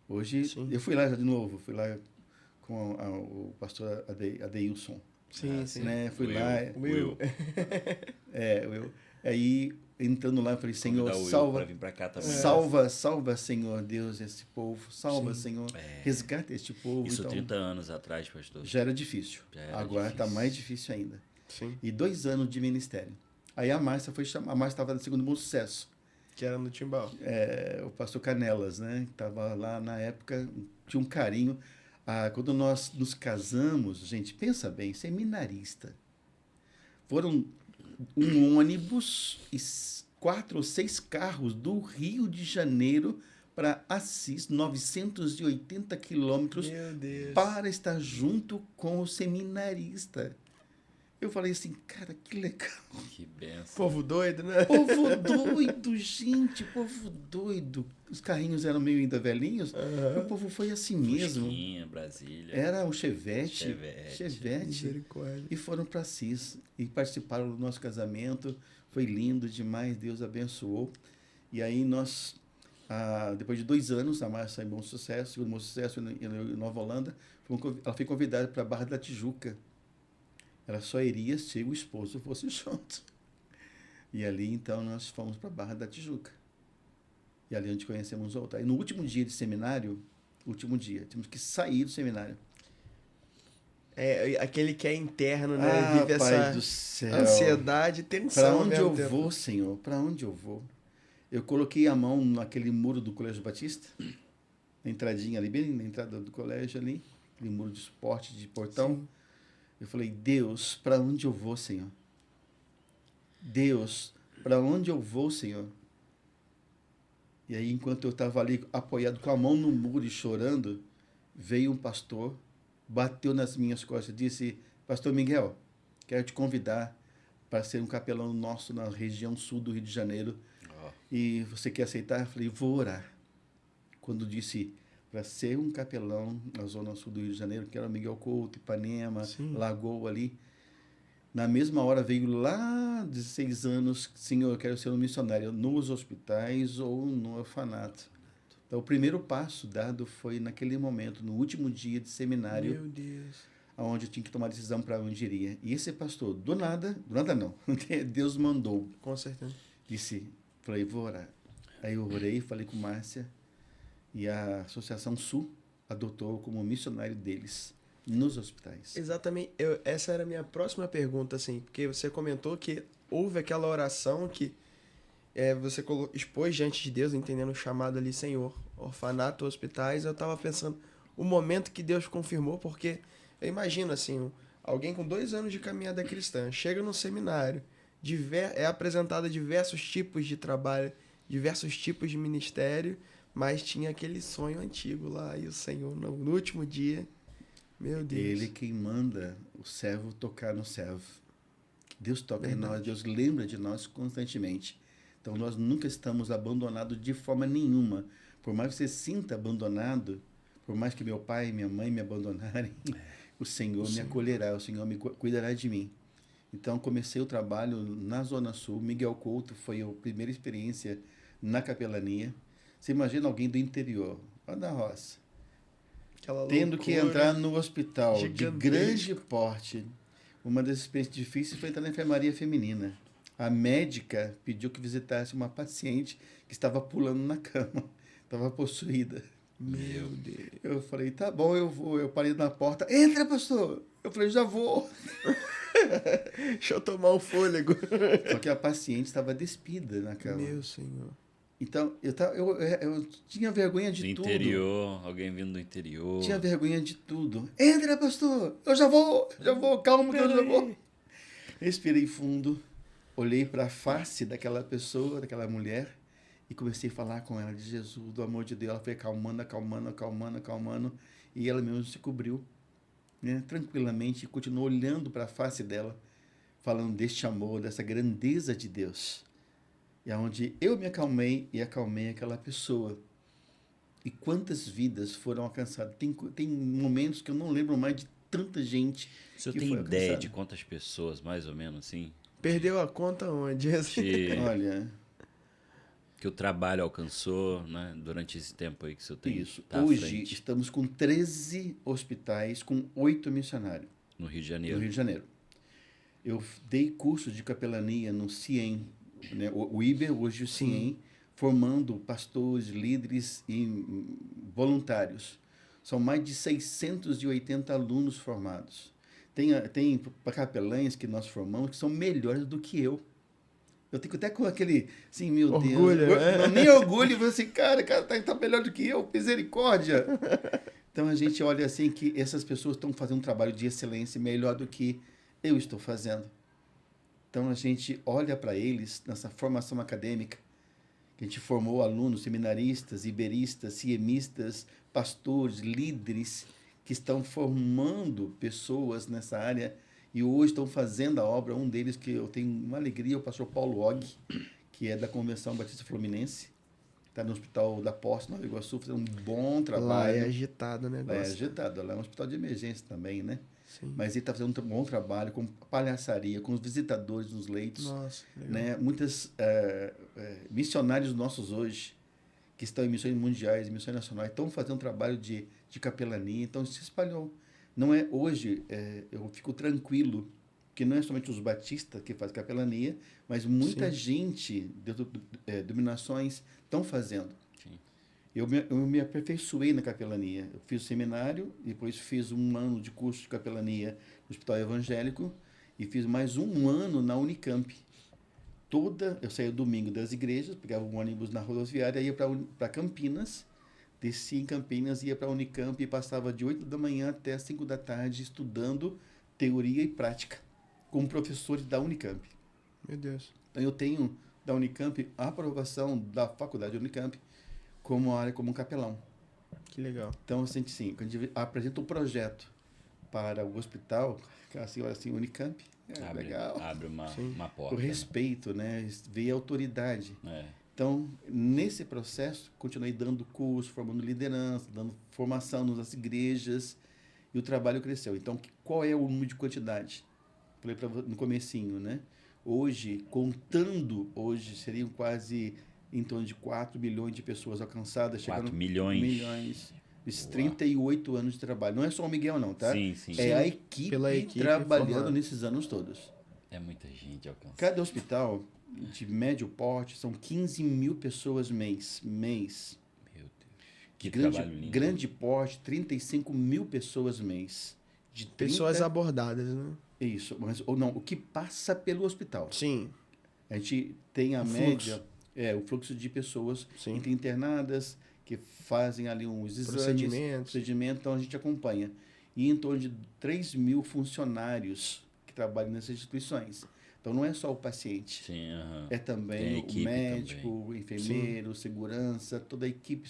Hoje, Sim. eu fui lá de novo, fui lá com o pastor Adeilson. Sim, sim. Né? Fui Will. lá, Will. eu, aí entrando lá, eu falei, Senhor, Convidar o Will salva, pra vir pra cá também. salva, Senhor Deus, esse povo, salva, Sim. Senhor, resgata este povo. Isso Então, 30 anos atrás, pastor. já era difícil, Já era agora está difícil. mais difícil ainda. Sim. E 2 anos de ministério. Aí a Márcia foi chamar, a Márcia estava no Segundo Bom Sucesso. Que era no Timbal. O pastor Canelas, né? Que estava lá na época, tinha um carinho. Quando nós nos casamos, gente, pensa bem, seminarista. Foram um ônibus e 4 ou 6 carros do Rio de Janeiro para Assis, 980 quilômetros, Meu Deus. para estar junto com o seminarista. Eu falei assim, cara, que legal. Que benção. Povo doido, né? Povo doido, gente, povo doido. Os carrinhos eram meio ainda velhinhos, o povo foi assim mesmo. Fusquinha, Brasília. Era um Chevette. Misericórdia. E foram para Assis e participaram do nosso casamento. Foi lindo demais, Deus abençoou. E aí nós, depois de 2 anos, a Márcia em Bom Sucesso, segundo Bom Sucesso em Nova Holanda, ela foi convidada para a Barra da Tijuca. Ela só iria se o esposo fosse junto. E ali, então, nós fomos para a Barra da Tijuca. E ali onde conhecemos o altar. E no último dia de seminário, tínhamos que sair do seminário. É, aquele que é interno, né? Vive Pai essa do céu. ansiedade e tensão. Para ao onde mesmo eu tempo. vou, Senhor? Para onde eu vou? Eu coloquei a mão naquele muro do Colégio Batista, na entradinha ali, bem na entrada do colégio ali, aquele muro de esporte, de portão. Sim. Eu falei, Deus, para onde eu vou, Senhor? Deus, para onde eu vou, Senhor? E aí, enquanto eu estava ali apoiado com a mão no muro e chorando, veio um pastor, bateu nas minhas costas e disse, Pastor Miguel, quero te convidar para ser um capelão nosso na região sul do Rio de Janeiro. Ó, E você quer aceitar? Eu falei, vou orar. Quando disse para ser um capelão na zona sul do Rio de Janeiro, que era Miguel Couto, Ipanema, Sim. Lagoa ali, na mesma hora veio lá 16 anos, Senhor, eu quero ser um missionário nos hospitais ou no orfanato. Então, o primeiro passo dado foi naquele momento, no último dia de seminário. Meu Deus. onde eu tinha que tomar decisão para onde iria. E esse pastor, do nada não, Deus mandou. Com certeza. Falei, vou orar. Aí eu orei, falei com Márcia, e a Associação Sul adotou como missionário deles nos hospitais. Exatamente. Essa era a minha próxima pergunta, assim, porque você comentou que houve aquela oração que você expôs diante de Deus, entendendo o chamado ali, Senhor, orfanato, hospitais. Eu estava pensando o momento que Deus confirmou, porque eu imagino, assim, alguém com 2 anos de caminhada cristã chega num seminário, é apresentado a diversos tipos de trabalho, diversos tipos de ministério, mas tinha aquele sonho antigo lá, e o Senhor, no último dia, meu Deus. Ele quem manda o servo tocar no servo. Deus toca Verdade. em nós, Deus lembra de nós constantemente. Então, nós nunca estamos abandonados de forma nenhuma. Por mais que você sinta abandonado, por mais que meu pai e minha mãe me abandonarem, o Senhor me acolherá, o Senhor me cuidará de mim. Então, comecei o trabalho na Zona Sul. Miguel Couto foi a primeira experiência na capelania. Você imagina alguém do interior, lá da roça, tendo que entrar no hospital de grande porte. Uma das experiências difíceis foi entrar na enfermaria feminina. A médica pediu que visitasse uma paciente que estava pulando na cama, estava possuída. Meu Deus. Eu falei, tá bom, eu vou. Eu parei na porta. Entra, pastor! Eu falei, já vou. Deixa eu tomar um fôlego. Só que a paciente estava despida na cama. Meu Senhor. Então, eu tinha vergonha de tudo. Do interior, alguém vindo do interior. Tinha vergonha de tudo. Entra, pastor! Eu já vou, calma que eu já vou. Respirei fundo, olhei para a face daquela pessoa, daquela mulher, e comecei a falar com ela de Jesus, do amor de Deus. Ela foi acalmando, e ela mesmo se cobriu, né, tranquilamente, e continuou olhando para a face dela, falando deste amor, dessa grandeza de Deus. E aonde eu me acalmei e acalmei aquela pessoa. E quantas vidas foram alcançadas? Tem momentos que eu não lembro mais de tanta gente. O senhor que tem foi ideia alcançada. de quantas pessoas, mais ou menos, assim, Perdeu a conta onde? Olha, que o trabalho alcançou, né, durante esse tempo aí que o senhor tem? isso. Tá à Hoje frente, estamos com 13 hospitais com 8 missionários no Rio de no Janeiro. Rio de Janeiro. Eu dei curso de capelania no CIEM, né? O IBER, hoje o CIEM, formando pastores, líderes e voluntários. São mais de 680 alunos formados. Tem capelães que nós formamos que são melhores do que eu. Eu fico até com aquele, assim, meu Orgulho, Deus. né? Não, nem orgulho, eu falo assim, cara tá melhor do que eu, misericórdia. Então a gente olha assim que essas pessoas estão fazendo um trabalho de excelência melhor do que eu estou fazendo. Então a gente olha para eles nessa formação acadêmica, que a gente formou alunos, seminaristas, iberistas, ciemistas, pastores, líderes, que estão formando pessoas nessa área e hoje estão fazendo a obra. Um deles que eu tenho uma alegria é o pastor Paulo Og, que é da Convenção Batista Fluminense, está no Hospital da Posse, Nova Iguaçu, fazendo um bom trabalho. Lá é agitado o Lá negócio. é agitado, lá é um hospital de emergência também, né? Sim. Mas ele está fazendo um bom trabalho com palhaçaria, com os visitadores nos leitos. Nossa, que legal. Né? Muitos missionários nossos hoje, que estão em missões mundiais, missões nacionais, estão fazendo um trabalho de capelania, então se espalhou. Não é hoje, eu fico tranquilo, que não é somente os batistas que fazem capelania, mas muita gente de denominações estão fazendo. Sim. Eu me aperfeiçoei na capelania. Eu fiz o seminário, depois fiz 1 ano de curso de capelania no Hospital Evangélico e fiz mais 1 ano na Unicamp. Eu saía domingo das igrejas, pegava um ônibus na rodoviária, ia para Campinas, descia em Campinas, ia para a Unicamp e passava de 8 da manhã até 5 da tarde estudando teoria e prática com professores da Unicamp. Meu Deus. Então eu tenho da Unicamp a aprovação da faculdade Unicamp como um capelão. Que legal. Então, assim, quando a gente apresenta um projeto para o hospital, assim, olha assim, Unicamp, legal. Abre uma porta. O respeito, né? Vê a autoridade. Né? Então, nesse processo, continuei dando curso, formando liderança, dando formação nas igrejas, e o trabalho cresceu. Então, qual é o número de quantidade? Falei no comecinho, né? Hoje, seriam quase em torno de 4 milhões de pessoas alcançadas. 4 chegando milhões. milhões Esses 38 anos de trabalho. Não é só o Miguel, não, tá? Sim, sim. É a Pela equipe equipe trabalhando formada. nesses anos todos. É muita gente alcançada. Cada hospital de médio porte são 15 mil pessoas mês. Meu Deus. Que Grande, trabalho lindo. grande porte, 35 mil pessoas mês. De 30, Pessoas abordadas, né? Isso, mas ou não, o que passa pelo hospital. Sim, A gente tem a O média, o fluxo de pessoas sim. internadas que fazem ali uns exames, Procedimentos. então a gente acompanha. E em torno de 3 mil funcionários que trabalham nessas instituições. Então não é só o paciente, Sim, aham. é Tem também o equipe médico, o enfermeiro, segurança, toda a equipe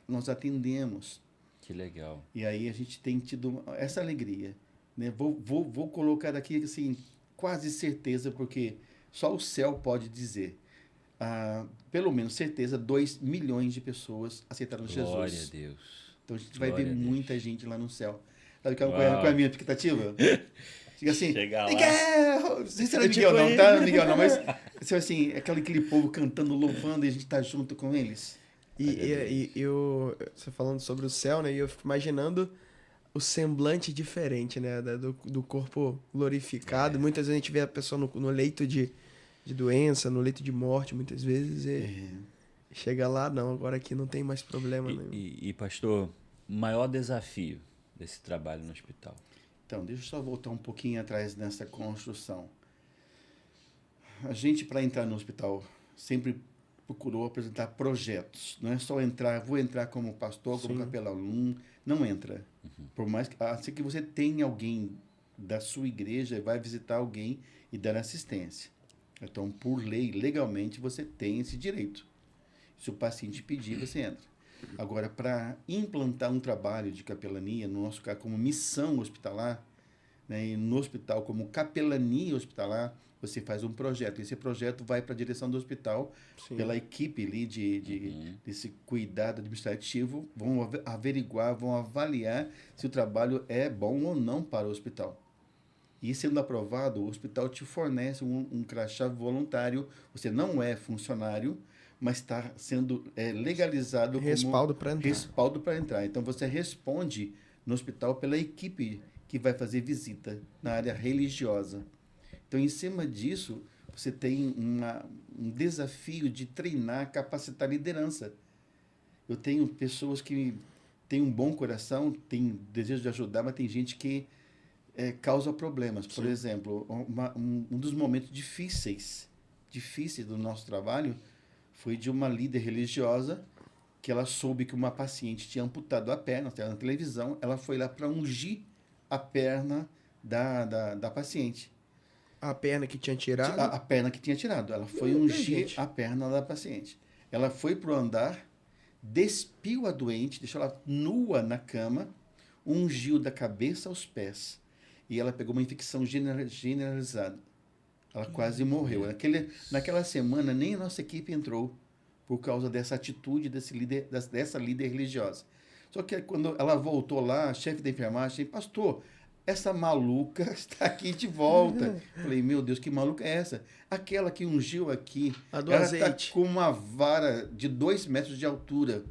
nós atendemos. Que legal. E aí a gente tem tido essa alegria. Né? Vou colocar aqui, assim, quase certeza, porque só o céu pode dizer. Pelo menos certeza, 2 milhões de pessoas aceitaram Glória Jesus. a Deus. Então a gente vai Glória ver a Deus. muita gente lá no céu. Sabe qual Uau. é a minha expectativa? Fica assim, Chegar lá. Miguel! Não sei se era Eu te Miguel não, conheço. tá? Miguel não, mas assim, aquele povo cantando, louvando e a gente tá junto com eles. E você falando sobre o céu, né? E eu fico imaginando o semblante diferente, né? Do corpo glorificado. Muitas vezes a gente vê a pessoa no leito de doença, no leito de morte, muitas vezes. E chega lá, não, agora aqui não tem mais problema nenhum. E, pastor, o maior desafio desse trabalho no hospital? Então, deixa eu só voltar um pouquinho atrás nessa construção. A gente, para entrar no hospital, sempre procurou apresentar projetos. Não é só vou entrar como pastor, como Sim. capelão. Não entra. Por mais que, assim que você tenha alguém da sua igreja, vai visitar alguém e dar assistência. Então, por lei, legalmente, você tem esse direito. Se o paciente pedir, você entra. Agora, para implantar um trabalho de capelania, no nosso caso, como missão hospitalar, né, e no hospital, como capelania hospitalar, você faz um projeto. Esse projeto vai para a direção do hospital, Sim. pela equipe ali desse cuidado administrativo, vão averiguar, vão avaliar se o trabalho é bom ou não para o hospital. E sendo aprovado, o hospital te fornece um crachá voluntário. Você não é funcionário, mas está sendo legalizado Respaldo para como entrar. respaldo para entrar. Então, você responde no hospital pela equipe que vai fazer visita na área religiosa. Então, em cima disso, você tem um desafio de treinar, capacitar liderança. Eu tenho pessoas que têm um bom coração, têm desejo de ajudar, mas tem gente que causa problemas. Por exemplo, um dos momentos difíceis do nosso trabalho foi de uma líder religiosa que ela soube que uma paciente tinha amputado a perna, estava na televisão, ela foi lá para ungir a perna da paciente. A perna que tinha tirado. A perna que tinha tirado. Ela foi ungir a perna da paciente. Ela foi para o andar, despiu a doente, deixou ela nua na cama, ungiu da cabeça aos pés. E ela pegou uma infecção generalizada. Ela quase morreu. Naquela semana, nem a nossa equipe entrou por causa dessa atitude dessa líder religiosa. Só que quando ela voltou lá, a chefe da enfermagem, pastor, essa maluca está aqui de volta. Falei, meu Deus, que maluca é essa? Aquela que ungiu aqui, A do ela azeite. está com uma vara de 2 metros de altura,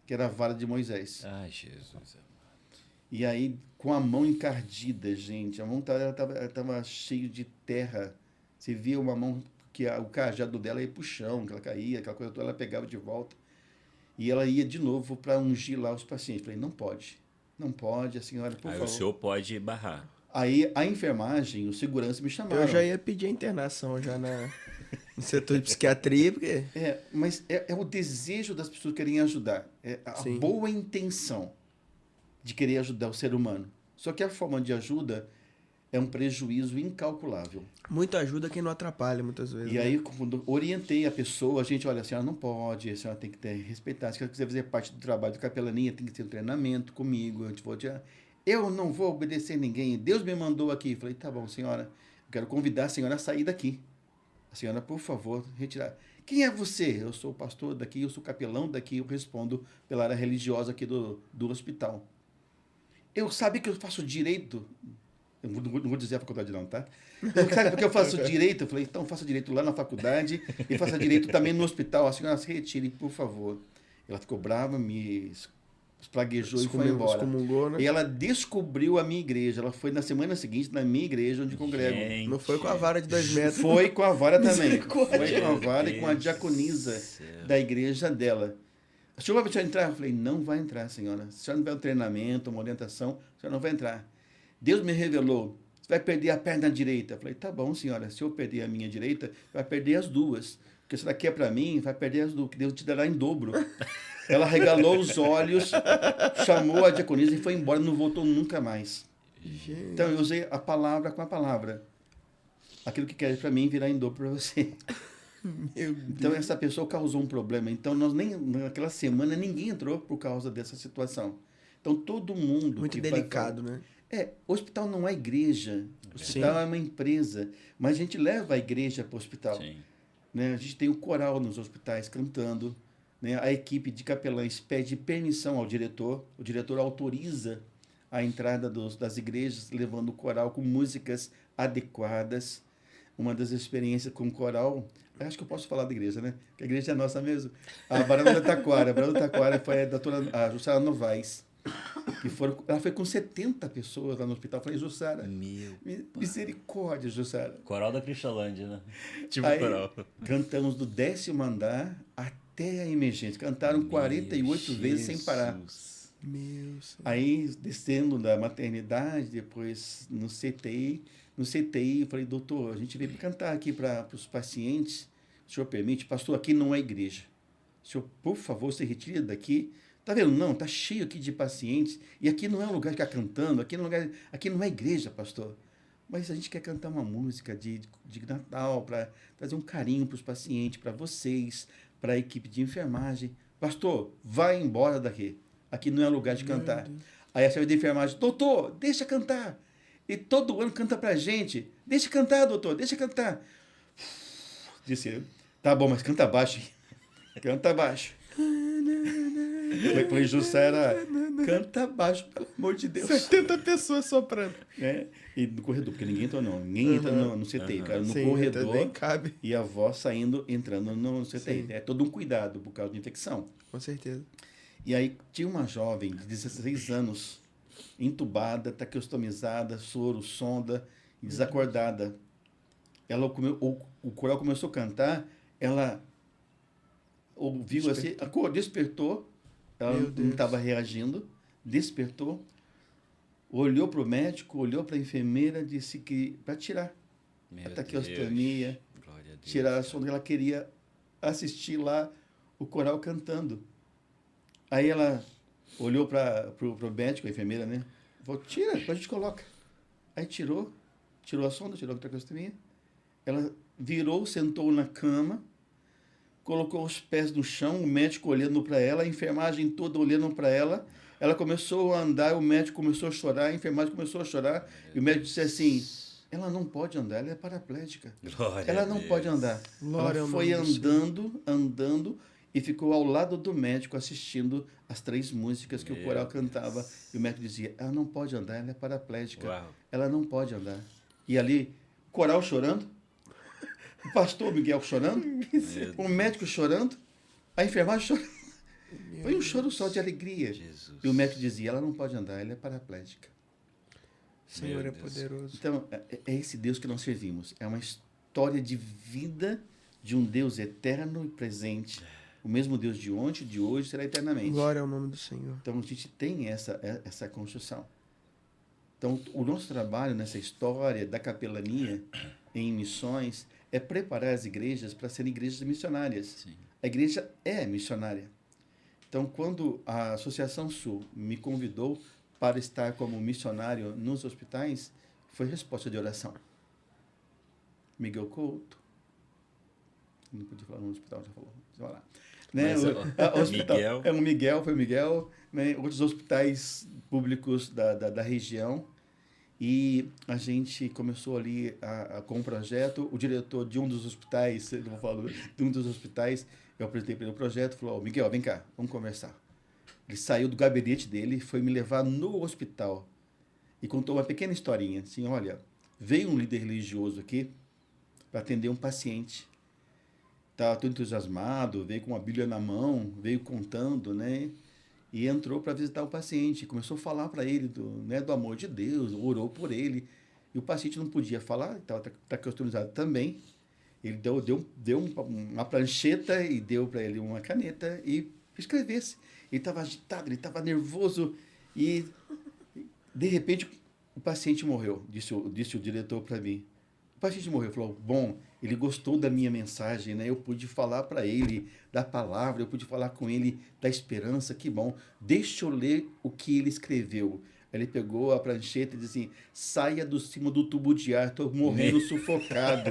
que era a vara de Moisés. Ai, Jesus. E aí, com a mão encardida, gente, a mão estava cheia de terra. Você via uma mão que o cajado dela ia para o chão, que ela caía, aquela coisa toda, ela pegava de volta. E ela ia de novo para ungir lá os pacientes. Falei, não pode, a senhora, por favor. O senhor pode barrar. Aí a enfermagem, o segurança me chamaram. Eu já ia pedir a internação já no setor de psiquiatria, porque... Mas é o desejo das pessoas querem ajudar. É a Sim. boa intenção de querer ajudar o ser humano. Só que a forma de ajuda é um prejuízo incalculável. Muito ajuda quem não atrapalha, muitas vezes. E aí, quando orientei a pessoa, a gente, olha, a senhora não pode, a senhora tem que respeitar. Se ela quiser fazer parte do trabalho de capelania, tem que ter um treinamento comigo. Eu não vou obedecer ninguém. Deus me mandou aqui. Falei, tá bom, senhora. Eu quero convidar a senhora a sair daqui. A senhora, por favor, retirar. Quem é você? Eu sou o pastor daqui, eu sou o capelão daqui, eu respondo pela área religiosa aqui do hospital. Eu sabe que eu faço direito... Eu não vou dizer a faculdade não, tá? Sabe porque eu faço direito? Eu falei, então faça direito lá na faculdade e faça direito também no hospital. A senhora se retire, por favor. Ela ficou brava, me praguejou e foi embora. Excomungou, né? E ela descobriu a minha igreja. Ela foi na semana seguinte na minha igreja onde congrego. Gente, Não foi com a vara de 2 metros. Foi com a vara também. Misericórdia. Foi com a vara e com a Meu Deus diaconisa do céu. da igreja dela. A senhora vai entrar? Eu falei, não vai entrar, senhora. Se a senhora não tiver um treinamento, uma orientação, a senhora não vai entrar. Deus me revelou, você vai perder a perna direita. Eu falei, tá bom, senhora, se eu perder a minha direita, vai perder as duas. Porque se daqui é para mim, vai perder as duas, que Deus te dará em dobro. Ela regalou os olhos, chamou a diaconisa e foi embora, não voltou nunca mais. Gente. Então eu usei a palavra com a palavra. Aquilo que quer para mim virá em dobro para você. Meu Deus. Então essa pessoa causou um problema. Então nós nem naquela semana ninguém entrou por causa dessa situação. Então todo mundo Muito que delicado, né? o hospital não é igreja. O hospital é uma empresa, mas a gente leva a igreja para o hospital. Sim. Né? A gente tem o coral nos hospitais cantando, né? A equipe de capelães pede permissão ao diretor, o diretor autoriza a entrada das igrejas, levando o coral com músicas adequadas. Uma das experiências com o coral, eu acho que eu posso falar da igreja, né? Porque a igreja é nossa mesmo. A Barão da Taquara. A Barão da Taquara foi a doutora Jussara Novaes. Ela foi com 70 pessoas lá no hospital. Eu falei, Jussara, misericórdia, Jussara. Coral da Cristolândia, né? Tipo Aí, coral. cantamos do 10º andar até a emergência. Cantaram 48 vezes sem parar. Meu Senhor. Aí, descendo da maternidade, depois no CTI, eu falei, doutor, a gente veio cantar aqui para os pacientes. O senhor permite? Pastor, aqui não é igreja. O senhor, por favor, se retire daqui. Tá vendo? Não, tá cheio aqui de pacientes. E aqui não é um lugar de ficar cantando. Aqui não é igreja, pastor. Mas a gente quer cantar uma música de Natal para trazer um carinho para os pacientes, para vocês, para a equipe de enfermagem. Pastor, vai embora daqui. Aqui não é lugar de cantar. Aí a chefe de enfermagem, doutor, deixa cantar. E todo ano canta pra gente. Deixa cantar, doutor, deixa cantar. Disse ele, tá bom, mas canta baixo. Canta baixo. Eu falei, Jussara, canta baixo, pelo amor de Deus. 70 pessoas soprando. É, e no corredor, porque ninguém entra não. Ninguém entra no CTI, cara. No Sim, corredor nem cabe. e a voz entrando no CTI. Sim. É todo um cuidado por causa de infecção. Com certeza. E aí tinha uma jovem de 16 anos, entubada, traqueostomizada, soro, sonda, desacordada. O coral começou a cantar, ela ouviu assim, despertou, ela Meu não Deus. estava reagindo, despertou, olhou para o médico, olhou para a enfermeira, disse que para tirar a traqueostomia, Glória a Deus. tirar a sonda, ela queria assistir lá o coral cantando. Aí ela olhou para o médico, a enfermeira, né? Falou, tira, depois a gente coloca. Aí tirou a sonda, tirou a traqueostomia. Ela virou, sentou na cama, colocou os pés no chão, o médico olhando para ela, a enfermagem toda olhando para ela. Ela começou a andar, o médico começou a chorar, a enfermagem começou a chorar. E o médico disse assim, ela não pode andar, ela é paraplégica. Glória Ela a não Deus. pode andar. Glória Ela ao foi nome do Senhor. andando, e ficou ao lado do médico assistindo as 3 músicas que o coral cantava. E o médico dizia, ela não pode andar, ela é paraplégica. Uau. Ela não pode andar. E ali, coral chorando, o pastor Miguel chorando, o médico chorando, a enfermagem chorando. Foi um choro só de alegria. Jesus. E o médico dizia, ela não pode andar, ela é paraplégica. Senhor Meu é Deus. poderoso. Então, é esse Deus que nós servimos. É uma história de vida de um Deus eterno e presente. O mesmo Deus de ontem, de hoje, será eternamente. Glória ao nome do Senhor. Então, a gente tem essa construção. Então, o nosso trabalho nessa história da capelania em missões é preparar as igrejas para serem igrejas missionárias. Sim. A igreja é missionária. Então, quando a Associação Sul me convidou para estar como missionário nos hospitais, foi resposta de oração. Miguel Couto, não podia falar no hospital, já falou, vai lá. Né? Mas, Hospital, foi o Miguel, né? Outros hospitais públicos da região. E a gente começou ali com um projeto. O diretor de um dos hospitais, eu vou falar de um dos hospitais, eu apresentei para ele o projeto, falou, Miguel, vem cá, vamos conversar. Ele saiu do gabinete dele, foi me levar no hospital e contou uma pequena historinha. Assim, olha, veio um líder religioso aqui para atender um paciente. Estava todo entusiasmado, veio com uma Bíblia na mão, veio contando, né? e entrou para visitar o paciente. Começou a falar para ele do amor de Deus, orou por ele. E o paciente não podia falar, estava traqueostomizado também. Ele deu uma prancheta e deu para ele uma caneta e escrevesse. Ele estava agitado, ele estava nervoso e, de repente, o paciente morreu, disse o diretor para mim. O paciente morreu, falou, bom, ele gostou da minha mensagem, né? Eu pude falar para ele da palavra, eu pude falar com ele da esperança, que bom. Deixa eu ler o que ele escreveu. Ele pegou a prancheta e disse assim, saia do cima do tubo de ar, estou morrendo sufocado.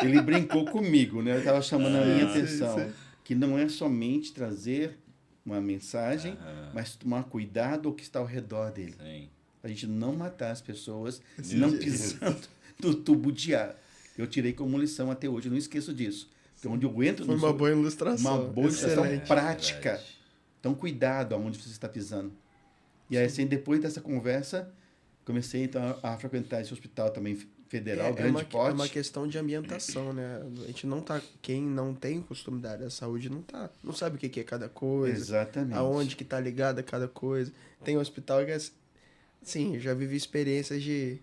Ele brincou comigo, né? Eu estava chamando a minha atenção, que não é somente trazer uma mensagem, mas tomar cuidado ao que está ao redor dele. Sim. A gente não matar as pessoas, não pisando no tubo de ar. Eu tirei como lição até hoje, eu não esqueço disso. Então, onde eu entro... Foi uma boa ilustração. Uma boa ilustração Excelente. prática. Então, cuidado aonde você está pisando. E aí, assim, depois dessa conversa, comecei então a frequentar esse hospital também federal, grande porte. É uma questão de ambientação, né? A gente não tá... Quem não tem o costume da área da saúde não sabe o que é cada coisa. Exatamente. Aonde que tá ligada cada coisa. Tem hospital que é... Sim, eu já vivi experiências de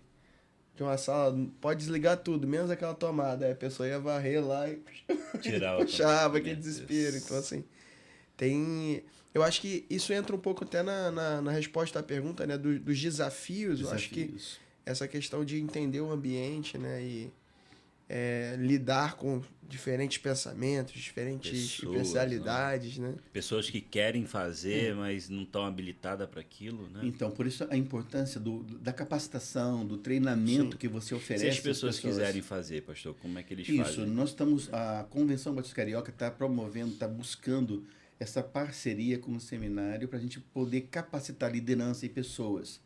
uma sala, pode desligar tudo, menos aquela tomada. Aí a pessoa ia varrer lá e puxava aquele desespero. Então, assim, eu acho que isso entra um pouco até na resposta à pergunta, né? Dos desafios. Eu acho que essa questão de entender o ambiente, né? E lidar com diferentes pensamentos, diferentes especialidades, né? Pessoas que querem fazer, mas não estão habilitadas para aquilo, né? Então, por isso a importância da capacitação, do treinamento que você oferece. Se as pessoas quiserem fazer, pastor, como é que eles fazem? Isso, nós estamos, a Convenção Batista Carioca está promovendo, está buscando essa parceria com o seminário para a gente poder capacitar liderança e pessoas.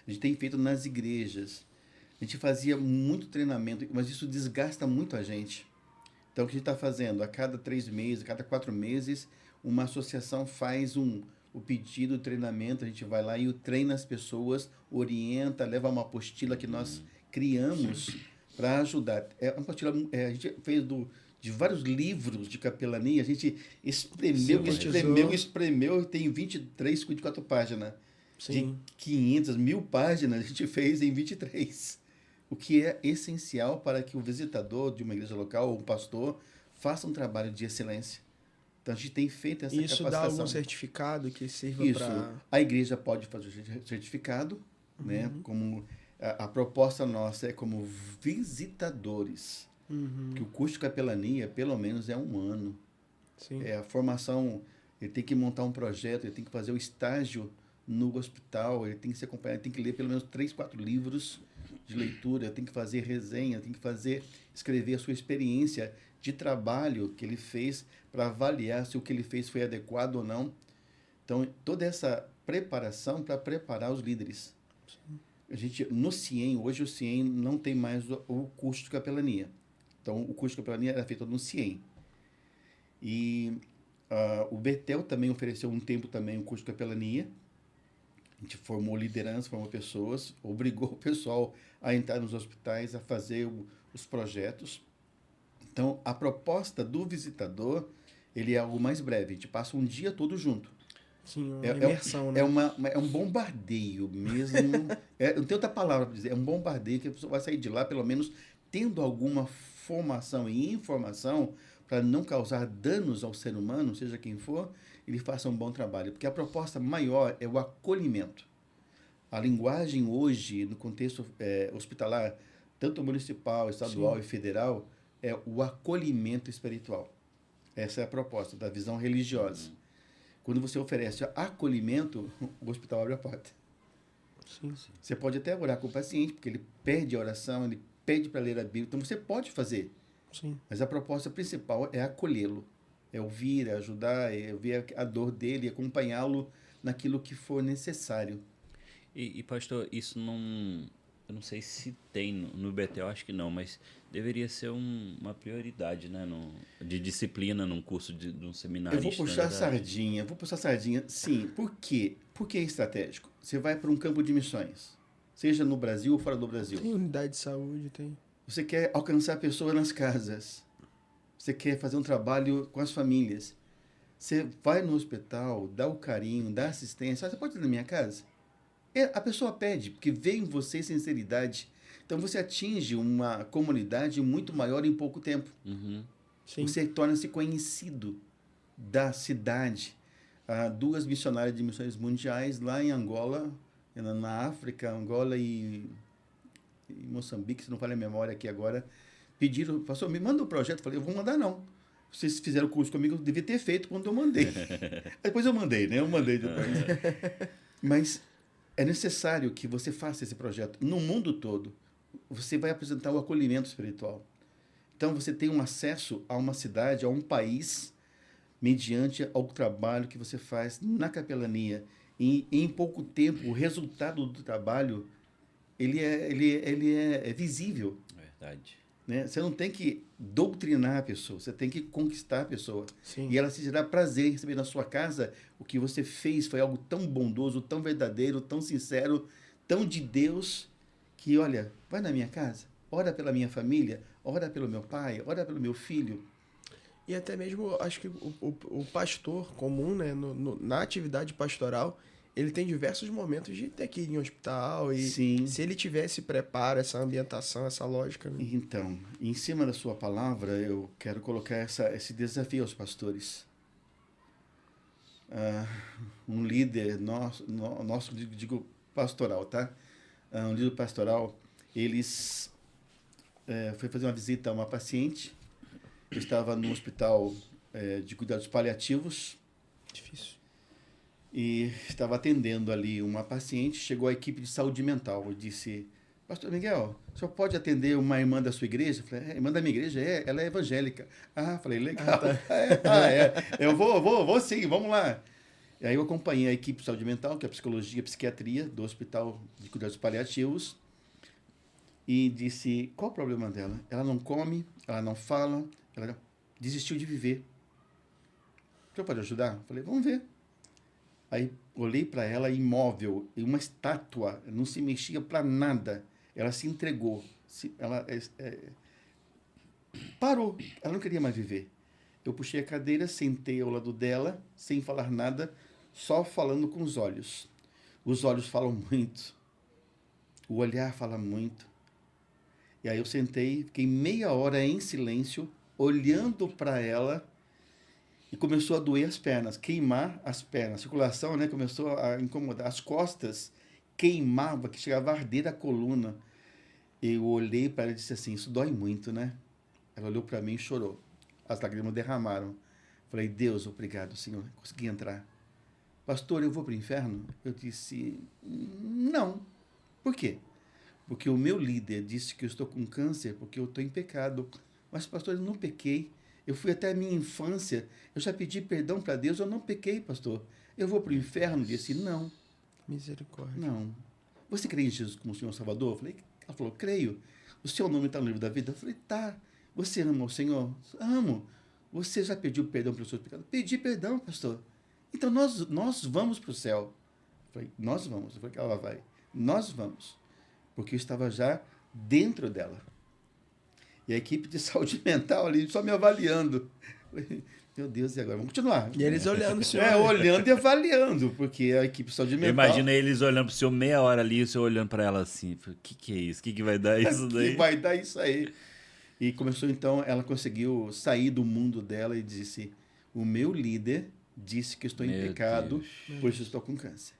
A gente tem feito nas igrejas. A gente fazia muito treinamento, mas isso desgasta muito a gente. Então, o que a gente está fazendo? A cada 3 meses, a cada 4 meses, uma associação faz o pedido de treinamento, a gente vai lá e treina as pessoas, orienta, leva uma apostila que nós criamos para ajudar. É uma apostila, a gente fez de vários livros de capelania, a gente espremeu, tem 23, 24 páginas. Sim. De 500, 1000 páginas, a gente fez em 23. O que é essencial para que o visitador de uma igreja local ou um pastor faça um trabalho de excelência. Então, a gente tem feito essa capacitação. Isso dá algum certificado que sirva para... A igreja pode fazer o certificado, né? Como a proposta nossa é como visitadores. Que o curso de capelania, pelo menos, é 1 ano. Sim. A formação, ele tem que montar um projeto, ele tem que fazer o estágio no hospital, ele tem que ser acompanhado, ele tem que ler pelo menos 3, 4 livros de leitura, tem que fazer resenha, tem que escrever a sua experiência de trabalho que ele fez para avaliar se o que ele fez foi adequado ou não. Então, toda essa preparação para preparar os líderes. Sim. No CIEM, hoje o CIEM não tem mais o curso de capelania. Então, o curso de capelania era feito no CIEM. E o Betel também ofereceu um tempo também o curso de capelania. A gente formou liderança, formou pessoas, obrigou o pessoal a entrar nos hospitais, a fazer os projetos. Então, a proposta do visitador, ele é algo mais breve. A gente passa um dia todo junto. Sim, uma imersão, né? É um bombardeio mesmo. Não tem outra palavra para dizer. É um bombardeio que a pessoa vai sair de lá, pelo menos, tendo alguma formação e informação para não causar danos ao ser humano, seja quem for, ele faça um bom trabalho. Porque a proposta maior é o acolhimento. A linguagem hoje, no contexto hospitalar, tanto municipal, estadual e federal, é o acolhimento espiritual. Essa é a proposta da visão religiosa. Quando você oferece acolhimento, o hospital abre a porta. Sim. Você pode até orar com o paciente, porque ele pede a oração, ele pede para ler a Bíblia. Então, você pode fazer. Sim. Mas a proposta principal é acolhê-lo. É ouvir, é ajudar, é ver a dor dele, acompanhá-lo naquilo que for necessário. E pastor, isso não... Eu não sei se tem no Betel, acho que não, mas deveria ser uma prioridade, né? De disciplina num curso de um seminário. Eu vou puxar sardinha. Sim, por quê? Por que é estratégico? Você vai para um campo de missões, seja no Brasil ou fora do Brasil. Tem unidade de saúde, tem. Você quer alcançar pessoas nas casas. Você quer fazer um trabalho com as famílias. Você vai no hospital, dá o carinho, dá assistência. Você pode ir na minha casa? A pessoa pede, porque vê em você sinceridade. Então você atinge uma comunidade muito maior em pouco tempo. Uhum. Sim. Você torna-se conhecido da cidade. Há 2 missionárias de missões mundiais lá em Angola, na África, Angola e Moçambique, se não falha a memória aqui agora, pediram, pastor, me manda um projeto. Eu falei, eu vou mandar não. Vocês fizeram o curso comigo, eu devia ter feito quando eu mandei. Depois eu mandei, né? Eu mandei depois. Mas é necessário que você faça esse projeto. No mundo todo, você vai apresentar o acolhimento espiritual. Então, você tem um acesso a uma cidade, a um país, mediante ao trabalho que você faz na capelania. E em pouco tempo, o resultado do trabalho, ele é visível. Verdade. Né? Você não tem que doutrinar a pessoa, você tem que conquistar a pessoa. Sim. E ela se terá prazer em receber na sua casa o que você fez foi algo tão bondoso, tão verdadeiro, tão sincero, tão de Deus, que, olha, vai na minha casa, ora pela minha família, ora pelo meu pai, ora pelo meu filho. E até mesmo, acho que o pastor comum, né, na atividade pastoral, ele tem diversos momentos de ter que ir em hospital e Sim. se ele tiver esse preparo, essa ambientação, essa lógica, né? Então, em cima da sua palavra, eu quero colocar esse desafio aos pastores. Um líder nosso, digo pastoral, tá? Um líder pastoral, eles foi fazer uma visita a uma paciente. Eu estava no hospital de cuidados paliativos. Difícil. E estava atendendo ali uma paciente, chegou a equipe de saúde mental. Eu disse, pastor Miguel, o senhor pode atender uma irmã da sua igreja? Eu falei, irmã da minha igreja? Ela é evangélica. Falei, legal. Eu vou sim, vamos lá. E aí eu acompanhei a equipe de saúde mental, que é a psicologia e psiquiatria do Hospital de Cuidados Paliativos, e disse, qual o problema dela? Ela não come, ela não fala, ela desistiu de viver. O senhor pode ajudar? Eu falei, vamos ver. Aí olhei para ela imóvel, uma estátua, não se mexia para nada. Ela se entregou. Ela parou. Ela não queria mais viver. Eu puxei a cadeira, sentei ao lado dela, sem falar nada, só falando com os olhos. Os olhos falam muito. O olhar fala muito. E aí eu sentei, fiquei meia hora em silêncio, olhando para ela. E começou a doer as pernas, queimar as pernas. A circulação, né, começou a incomodar. As costas queimava, que chegava a arder a coluna. Eu olhei para ela e disse assim, isso dói muito, né? Ela olhou para mim e chorou. As lágrimas derramaram. Falei, Deus, obrigado, Senhor. Consegui entrar. Pastor, eu vou para o inferno? Eu disse, não. Por quê? Porque o meu líder disse que eu estou com câncer porque eu estou em pecado. Mas, pastor, eu não pequei. Eu fui até a minha infância, eu já pedi perdão para Deus, eu não pequei, pastor. Eu vou para o inferno? Disse, não. Misericórdia. Não. Você crê em Jesus como Senhor Salvador? Ela falou, creio. O seu nome está no livro da vida? Eu falei, tá. Você ama o Senhor? Amo. Você já pediu perdão pelos seus pecados? Pedi perdão, pastor. Então nós vamos para o céu. Eu falei, nós vamos. Eu falei, ela vai. Nós vamos. Porque eu estava já dentro dela. E a equipe de saúde mental ali só me avaliando. Meu Deus, e agora? Vamos continuar. E eles olhando o senhor. Olhando e avaliando, porque a equipe de saúde mental... Imagina eles olhando pro senhor meia hora ali, o senhor olhando pra ela assim, o que é isso? O que vai dar isso daí? Que vai dar isso aí? E começou então, ela conseguiu sair do mundo dela e disse, o meu líder disse que eu estou em pecado, por isso eu estou com câncer.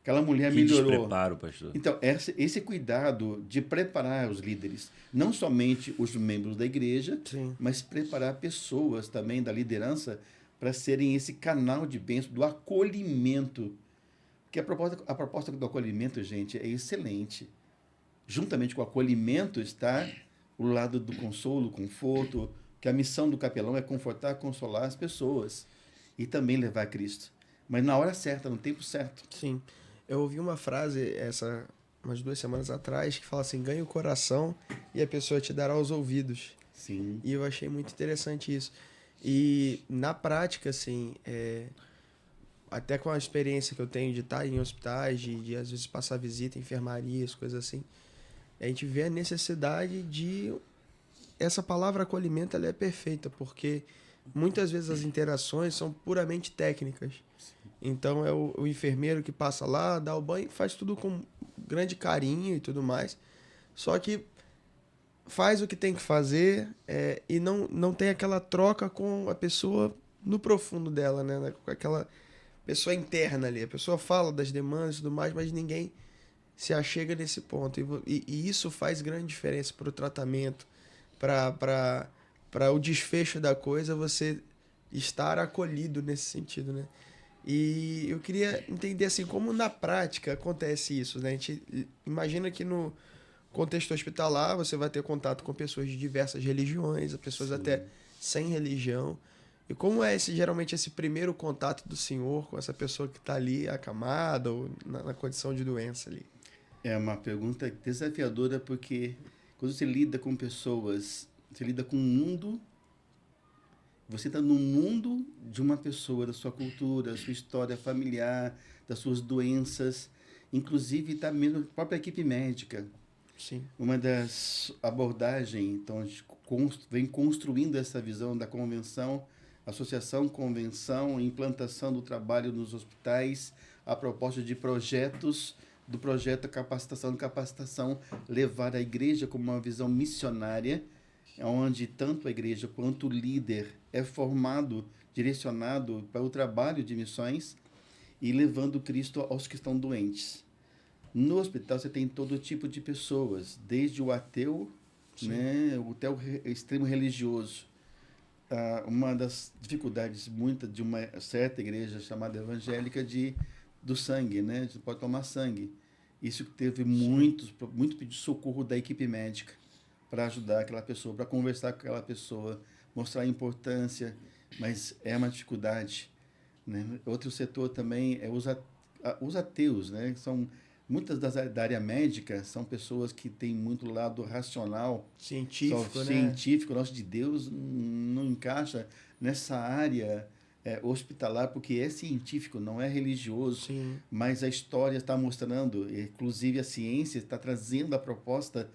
Aquela mulher melhorou. Despreparo, pastor. Então, esse cuidado de preparar os líderes, não somente os membros da igreja, Sim. mas preparar pessoas também da liderança para serem esse canal de bênção, do acolhimento. Porque a proposta do acolhimento, gente, é excelente. Juntamente com o acolhimento está o lado do consolo, conforto, que a missão do capelão é confortar, consolar as pessoas e também levar a Cristo. Mas na hora certa, no tempo certo. Sim. Eu ouvi uma frase umas 2 semanas atrás que fala assim, ganhe o coração e a pessoa te dará os ouvidos. Sim. E eu achei muito interessante isso. E na prática, assim, até com a experiência que eu tenho de estar em hospitais, de às vezes passar visita, enfermarias, coisas assim, a gente vê a necessidade de... Essa palavra acolhimento, ela é perfeita, porque muitas vezes as interações são puramente técnicas. Então é o enfermeiro que passa lá, dá o banho, faz tudo com grande carinho e tudo mais. Só que faz o que tem que fazer e não tem aquela troca com a pessoa no profundo dela, né? Com aquela pessoa interna ali. A pessoa fala das demandas e tudo mais, mas ninguém se achega nesse ponto. E isso faz grande diferença para o tratamento, para o desfecho da coisa, você estar acolhido nesse sentido, né? E eu queria entender assim, como na prática acontece isso, né? A gente imagina que no contexto hospitalar você vai ter contato com pessoas de diversas religiões, pessoas até sem religião. E como é geralmente esse primeiro contato do senhor com essa pessoa que está ali acamada ou na condição de doença ali? É uma pergunta desafiadora porque quando você lida com pessoas, você lida com um mundo, você está no mundo de uma pessoa, da sua cultura, da sua história familiar, das suas doenças, inclusive está mesmo a própria equipe médica. Sim. Uma das abordagens, então, a gente vem construindo essa visão da convenção, associação, convenção, implantação do trabalho nos hospitais, a proposta de projetos, do projeto capacitação, levar a igreja como uma visão missionária, onde tanto a igreja quanto o líder é formado, direcionado para o trabalho de missões e levando Cristo aos que estão doentes. No hospital você tem todo tipo de pessoas, desde o ateu, né, até o extremo religioso. Uma das dificuldades muita de uma certa igreja chamada evangélica do sangue, né? Você pode tomar sangue. Isso teve muito pedido de socorro da equipe médica para ajudar aquela pessoa, para conversar com aquela pessoa, mostrar a importância, mas é uma dificuldade, né? Outro setor também é os ateus, né? São muitas da área médica são pessoas que têm muito lado racional, científico, né? Científico, o nosso de Deus não encaixa nessa área hospitalar, porque é científico, não é religioso. Sim. Mas a história está mostrando, inclusive a ciência está trazendo a proposta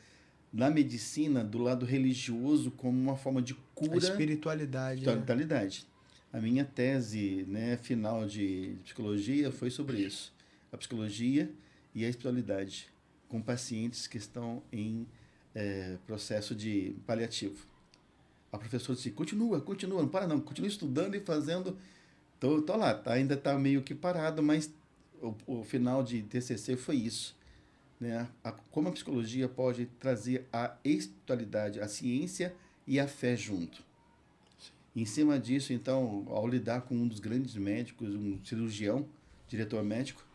na medicina do lado religioso como uma forma de cura. A espiritualidade. Espiritualidade. A minha tese, né, final de psicologia foi sobre isso. A psicologia e a espiritualidade com pacientes que estão em processo de paliativo. A professora disse, continua, não para não, continua estudando e fazendo. Tô lá, ainda está meio que parado, mas o final de TCC foi isso. Né? Como a psicologia pode trazer a espiritualidade, a ciência e a fé junto. Em cima disso, então, ao lidar com um dos grandes médicos, um cirurgião, diretor médico,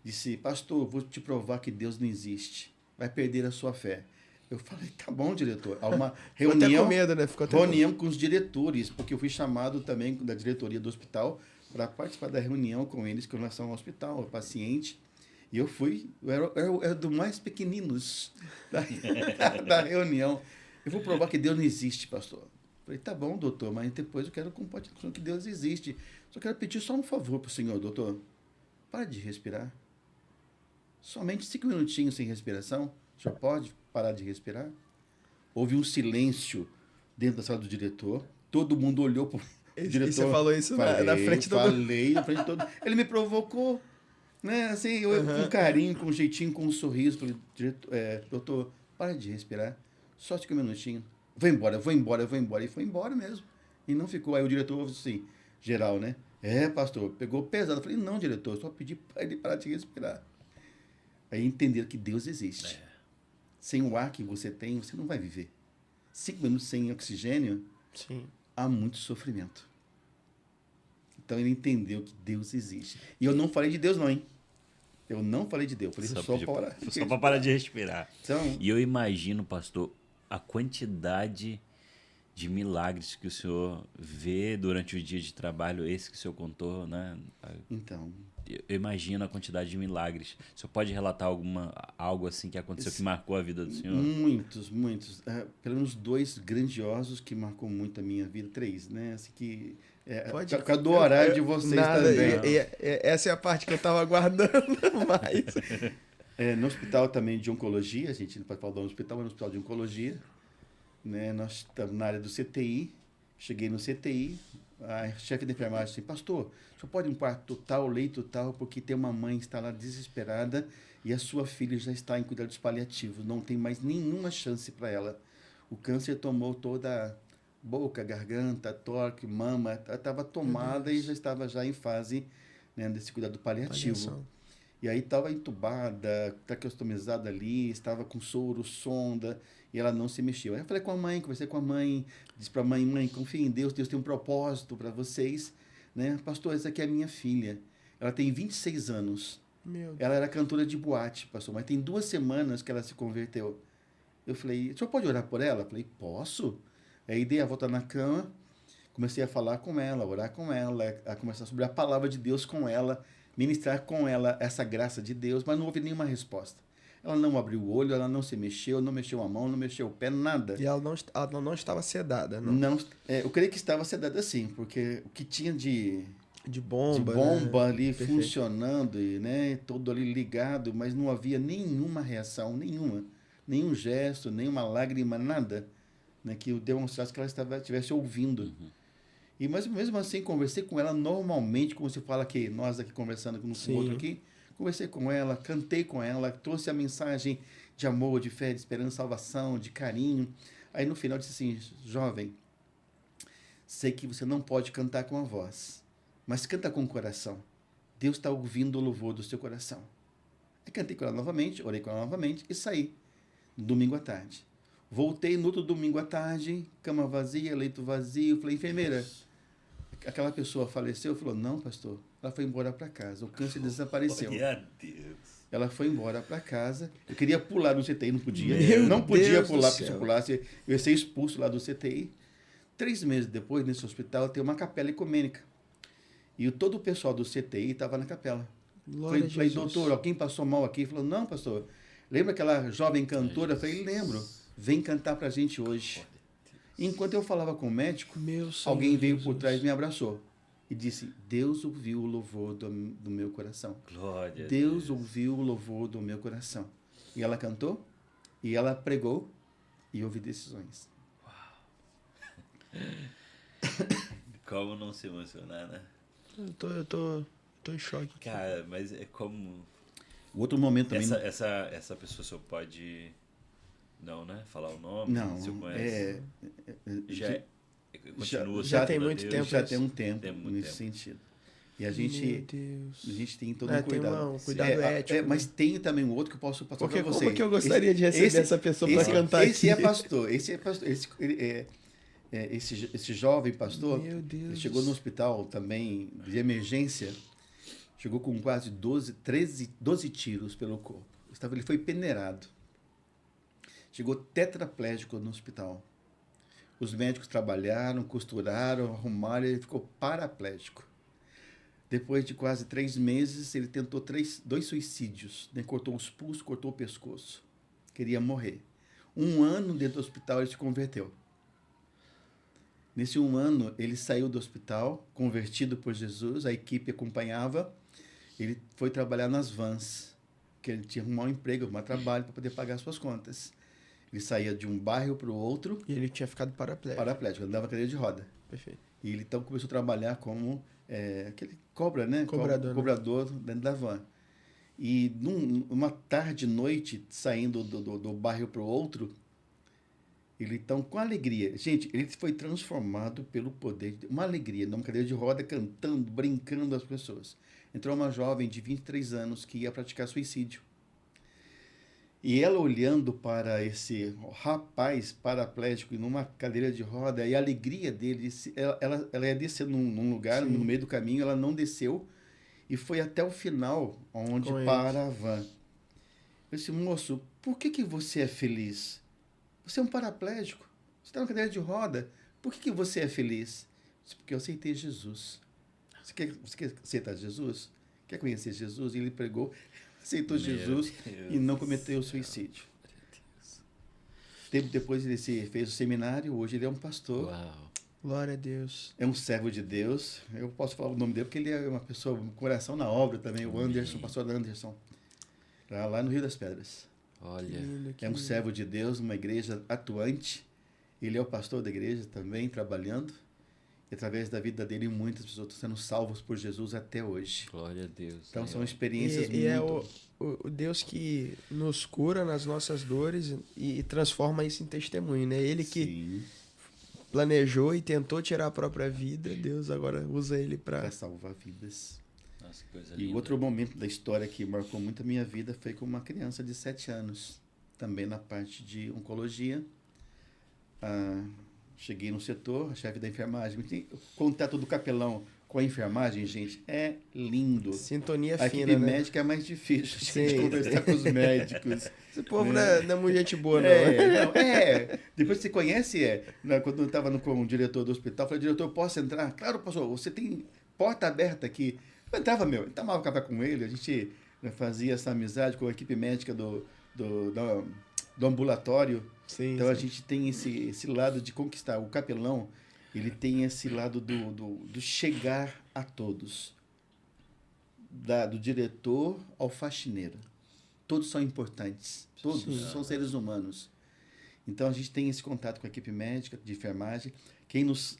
disse, pastor, vou te provar que Deus não existe. Vai perder a sua fé. Eu falei, tá bom, diretor. Há uma reunião, Ficou até com medo, né? reunião com os diretores, porque eu fui chamado também da diretoria do hospital para participar da reunião com eles com relação ao hospital, ao paciente. E eu fui, eu era do mais pequeninos da reunião. Eu vou provar que Deus não existe, pastor. Eu falei, tá bom, doutor, mas depois eu quero compartilhar que Deus existe. Só quero pedir só um favor para o senhor, doutor. Para de respirar. Somente 5 minutinhos sem respiração. O senhor pode parar de respirar? Houve um silêncio dentro da sala do diretor. Todo mundo olhou para o diretor. E você falou isso na frente do... Falei na frente de todo. Ele me provocou, né? Assim, eu, com carinho, com um jeitinho, com um sorriso. Falei, doutor, para de respirar. Só 5 minutinhos. Vou embora. E foi embora mesmo. E não ficou. Aí o diretor, assim, geral, né? Pastor, pegou pesado. Eu falei, não, diretor, só pedi para ele parar de respirar. Aí entenderam que Deus existe. Sem o ar que você tem, você não vai viver. 5 minutos sem oxigênio, Sim. Há muito sofrimento. Então ele entendeu que Deus existe. E eu não falei de Deus, não, hein? Eu não falei de Deus. Eu falei só para parar de respirar. Então, e eu imagino, pastor, a quantidade de milagres que o senhor vê durante o dia de trabalho, esse que o senhor contou, né? Então, eu imagino a quantidade de milagres. O senhor pode relatar algo assim que aconteceu que marcou a vida do senhor? Muitos. Pelo menos 2 grandiosos que marcou muito a minha vida. 3, né? Assim que... por causa do horário de vocês também. Essa é a parte que eu estava aguardando mais. No hospital também de oncologia, a gente não pode falar do hospital, mas no hospital de oncologia, né? Nós estamos na área do CTI, Cheguei no CTI, a chefe da enfermagem disse, pastor, só pode um quarto tal, leito tal, porque tem uma mãe que está lá desesperada e a sua filha já está em cuidados paliativos, não tem mais nenhuma chance para ela. O câncer tomou toda a boca, garganta, torque, mama, estava tomada e já estava já em fase, né, desse cuidado paliativo. Paliação. E aí estava entubada, traqueostomizada ali, estava com soro, sonda, e ela não se mexeu. Aí eu falei com a mãe, conversei com a mãe, disse para a mãe, mãe, confia em Deus, Deus tem um propósito para vocês. Né? Pastor, essa aqui é a minha filha. Ela tem 26 anos. Meu Deus. Ela era cantora de boate, pastor, mas tem 2 semanas que ela se converteu. Eu falei, o senhor pode orar por ela? Eu falei, posso. Aí dei a volta na cama, comecei a falar com ela, orar com ela, a conversar sobre a palavra de Deus com ela, ministrar com ela essa graça de Deus, mas não houve nenhuma resposta. Ela não abriu o olho, ela não se mexeu, não mexeu a mão, não mexeu o pé, nada. E ela não estava sedada, não? Não, eu creio que estava sedada sim, porque o que tinha de bomba, bomba né? ali Perfeito. funcionando, e, né, todo ali ligado, mas não havia nenhuma reação, nenhum gesto, nenhuma lágrima, nada, né, que demonstrasse que ela estivesse ouvindo. E mas mesmo assim conversei com ela normalmente, como se fala aqui, nós aqui conversando com o outro aqui, conversei com ela, cantei com ela, trouxe a mensagem de amor, de fé, de esperança, salvação, de carinho. Aí no final disse assim, jovem, sei que você não pode cantar com a voz, mas canta com o coração. Deus está ouvindo o louvor do seu coração. Aí cantei com ela novamente, orei com ela novamente e saí, domingo à tarde. Voltei no outro domingo à tarde, cama vazia, leito vazio. Falei, enfermeira, aquela pessoa faleceu? Falou, não, pastor, ela foi embora para casa, o câncer desapareceu. Glória a Deus. Ela foi embora para casa. Eu queria pular no CTI, não podia. Meu Não podia Deus pular, do porque se céu. eu pulasse, eu ia ser expulso lá do CTI. 3 meses depois, nesse hospital, tem uma capela ecumênica. E todo o pessoal do CTI estava na capela. Glória a Falei, Jesus. doutor, alguém passou mal aqui? Ele falou, não, pastor. Lembra aquela jovem cantora? Eu falei, lembro. Vem cantar pra gente hoje. Enquanto eu falava com o médico, Meu Senhor alguém veio Jesus. por trás e me abraçou. E disse, Deus ouviu o louvor do meu coração. Glória a Deus ouviu o louvor do meu coração. E ela cantou, e ela pregou, e houve decisões. Como não se emocionar, né? Eu tô em choque. Cara, mas é como... O outro momento também... Essa pessoa só pode... Não, né? Falar o nome? Não, Se eu conheço. Continua já sendo tem a muito Deus. tempo. já tem um tempo Tem muito nesse tempo. sentido. E a Meu gente Deus. tem todo É, um cuidado. tem um cuidado ético. Mas tem também um outro que eu posso passar Porque para você. como que eu gostaria de receber essa pessoa para cantar esse aqui? é pastor. Esse jovem pastor, Meu Deus. ele chegou no hospital também de emergência, chegou com quase 12 tiros pelo corpo. Ele foi peneirado. Chegou tetraplégico no hospital. Os médicos trabalharam, costuraram, arrumaram, ele ficou paraplégico. Depois de quase 3 meses, ele tentou 2 suicídios. Né? Cortou os pulsos, cortou o pescoço. Queria morrer. 1 ano dentro do hospital, ele se converteu. Nesse 1 ano, ele saiu do hospital, convertido por Jesus, a equipe acompanhava. Ele foi trabalhar nas vans, porque ele tinha um mau emprego, um mau trabalho para poder pagar suas contas. Ele saía de um bairro para o outro, E ele tinha ficado paraplégico, andava cadeira de roda. Perfeito. E ele então começou a trabalhar como aquele cobra, né? Cobrador, né? Cobrador dentro da van. E numa tarde, noite, saindo do bairro para o outro, ele então, com alegria, gente, ele foi transformado pelo poder, uma alegria, numa cadeira de roda, cantando, brincando as pessoas. Entrou uma jovem de 23 anos que ia praticar suicídio. E ela olhando para esse rapaz paraplégico numa cadeira de roda, e a alegria dele, ela ia descer num lugar, Sim. no meio do caminho, ela não desceu, e foi até o final, onde Com para a van. Eu disse, moço, por que você é feliz? Você é um paraplégico, você está na cadeira de roda, por que você é feliz? Eu disse, porque eu aceitei Jesus. Você quer aceitar Jesus? Quer conhecer Jesus? E ele pregou, aceitou Jesus e não cometeu o suicídio. Tempo depois ele fez o seminário, hoje ele é um pastor. Uau. Glória a Deus. É um servo de Deus. Eu posso falar o nome dele porque ele é uma pessoa com coração na obra também, o Anderson, o pastor Anderson, lá no Rio das Pedras. Olha. Lindo, que É um lindo. servo de Deus, uma igreja atuante. Ele é o pastor da igreja também, trabalhando. E através da vida dele, muitas pessoas estão sendo salvas por Jesus até hoje. Glória a Deus. Então, são Senhor. experiências E é muito... o Deus que nos cura nas nossas dores e transforma isso em testemunho, né? Ele que Sim, planejou e tentou tirar a própria vida, Deus agora usa ele para para... salvar vidas. Nossa, que coisa E linda. outro momento da história que marcou muito a minha vida foi com uma criança de 7 anos, também na parte de oncologia. Cheguei no setor, a chefe da enfermagem, o contato do capelão com a enfermagem, gente, é lindo. Sintonia A fina, equipe né? médica é mais difícil de Sim. conversar com os médicos. Esse povo não é muito gente boa, não. Depois que você conhece, quando eu estava com o diretor do hospital, eu falei, diretor, posso entrar? Claro, pastor, você tem porta aberta aqui. Eu entrava, eu tomava café com ele, a gente fazia essa amizade com a equipe médica do ambulatório. Sim, Então a sim. gente tem esse lado de conquistar. O capelão, ele tem esse lado do chegar a todos. Do diretor ao faxineiro. Todos são importantes. Todos são seres humanos. Então a gente tem esse contato com a equipe médica, de enfermagem. Quem nos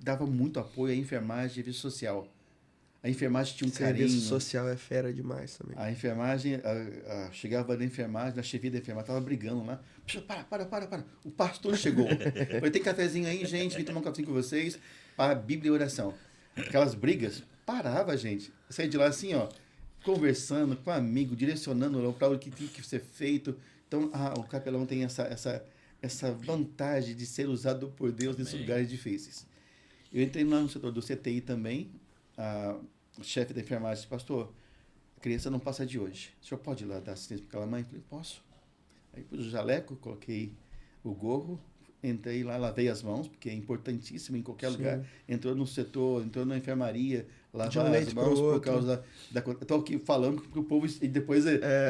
dava muito apoio é a enfermagem e serviço social. A enfermagem tinha um carinho. Serviço social é fera demais também. A enfermagem, chegava na enfermagem, na chefia da enfermagem, estava brigando lá. Para. O pastor chegou. Falei, tem cafezinho aí, gente? Vim tomar um cafezinho com vocês. Para Bíblia e oração. Aquelas brigas, parava, gente. Eu saí de lá assim, ó, conversando com um amigo, direcionando para o que tinha que ser feito. Então, o capelão tem essa vantagem de ser usado por Deus nesses lugares difíceis. Eu entrei lá no setor do CTI também. O chefe da enfermagem disse, pastor, a criança não passa de hoje. O senhor pode ir lá dar assistência para aquela mãe? Eu falei, posso. Aí pus o jaleco, coloquei o gorro, entrei lá, lavei as mãos, porque é importantíssimo em qualquer lugar. Entrou no setor, entrou na enfermaria, lavar as mãos por causa da... Estou aqui falando para o povo, e depois,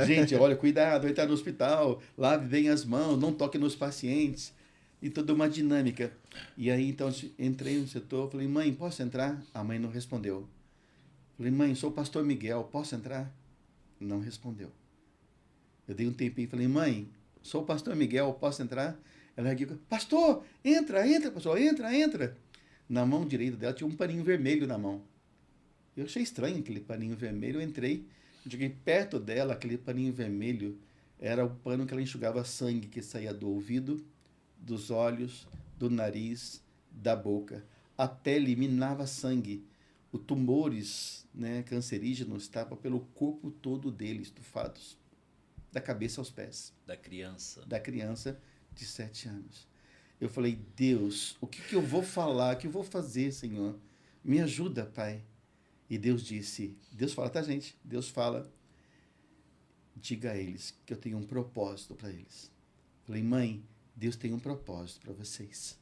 gente, olha, cuidado, vai estar no hospital, lave bem as mãos, não toque nos pacientes. E toda uma dinâmica. E aí, então, entrei no setor, falei, mãe, posso entrar? A mãe não respondeu. Falei, mãe, sou o pastor Miguel, posso entrar? Não respondeu. Eu dei um tempinho, falei, mãe, sou o pastor Miguel, posso entrar? Ela ergueu, pastor, entra, pastor, entra. Na mão direita dela tinha um paninho vermelho na mão. Eu achei estranho aquele paninho vermelho, eu entrei, cheguei perto dela, aquele paninho vermelho era o pano que ela enxugava sangue que saía do ouvido, dos olhos, do nariz, da boca. A pele minava sangue. Os tumores, cancerígenos estavam pelo corpo todo dele, estufados. Da cabeça aos pés. Da criança. Da criança de 7 anos. Eu falei, Deus, o que eu vou falar? O que eu vou fazer, Senhor? Me ajuda, Pai. E Deus disse, Deus fala, tá, gente? Deus fala, diga a eles que eu tenho um propósito para eles. Falei, mãe, Deus tem um propósito para vocês.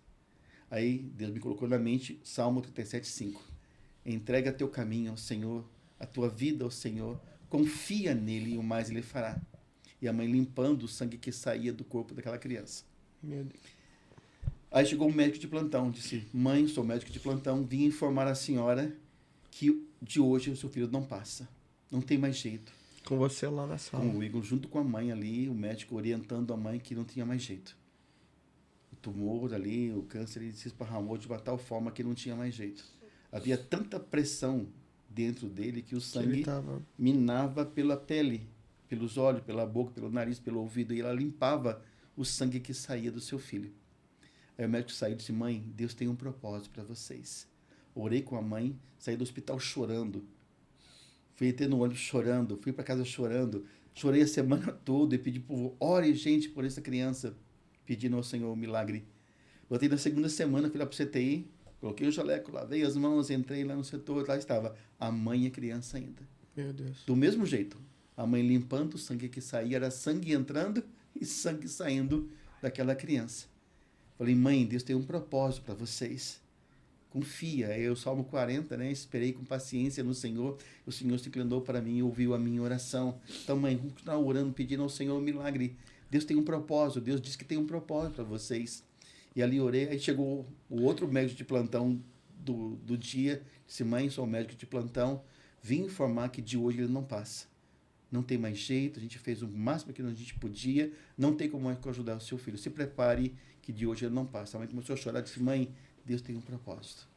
Aí Deus me colocou na mente Salmo 37:5. Entrega teu caminho ao Senhor, a tua vida ao Senhor, confia nele e o mais ele fará. E a mãe limpando o sangue que saía do corpo daquela criança. Meu Deus. Aí chegou um médico de plantão, disse, mãe, sou médico de plantão, vim informar a senhora que de hoje o seu filho não passa. Não tem mais jeito. Com você lá na sala. Com o Igor, junto com a mãe ali, o médico orientando a mãe que não tinha mais jeito. O tumor ali, o câncer, ele se esparramou de uma tal forma que não tinha mais jeito. Havia tanta pressão dentro dele que o sangue minava pela pele, pelos olhos, pela boca, pelo nariz, pelo ouvido, e ela limpava o sangue que saía do seu filho. Aí o médico saiu e disse, mãe, Deus tem um propósito para vocês. Orei com a mãe, saí do hospital chorando. Fui ter no ônibus chorando, fui para casa chorando. Chorei a semana toda e pedi, ore, gente, por essa criança, pedindo ao Senhor um milagre. Voltei na segunda semana, fui lá para o CTI, coloquei o jaleco, lavei as mãos, entrei lá no setor, lá estava a mãe e a criança ainda. Meu Deus. Do mesmo jeito, a mãe limpando o sangue que saía, era sangue entrando e sangue saindo daquela criança. Falei, mãe, Deus tem um propósito para vocês. Confia. Aí o Salmo 40, esperei com paciência no Senhor. O Senhor se inclinou para mim e ouviu a minha oração. Então, mãe, vamos continuar orando, pedindo ao Senhor um milagre. Deus tem um propósito. Deus diz que tem um propósito para vocês. E ali orei. Aí chegou o outro médico de plantão do dia. Disse, mãe, sou médico de plantão. Vim informar que de hoje ele não passa. Não tem mais jeito. A gente fez o máximo que a gente podia. Não tem como ajudar o seu filho. Se prepare que de hoje ele não passa. A mãe começou a chorar. Disse, mãe, Deus tem um propósito.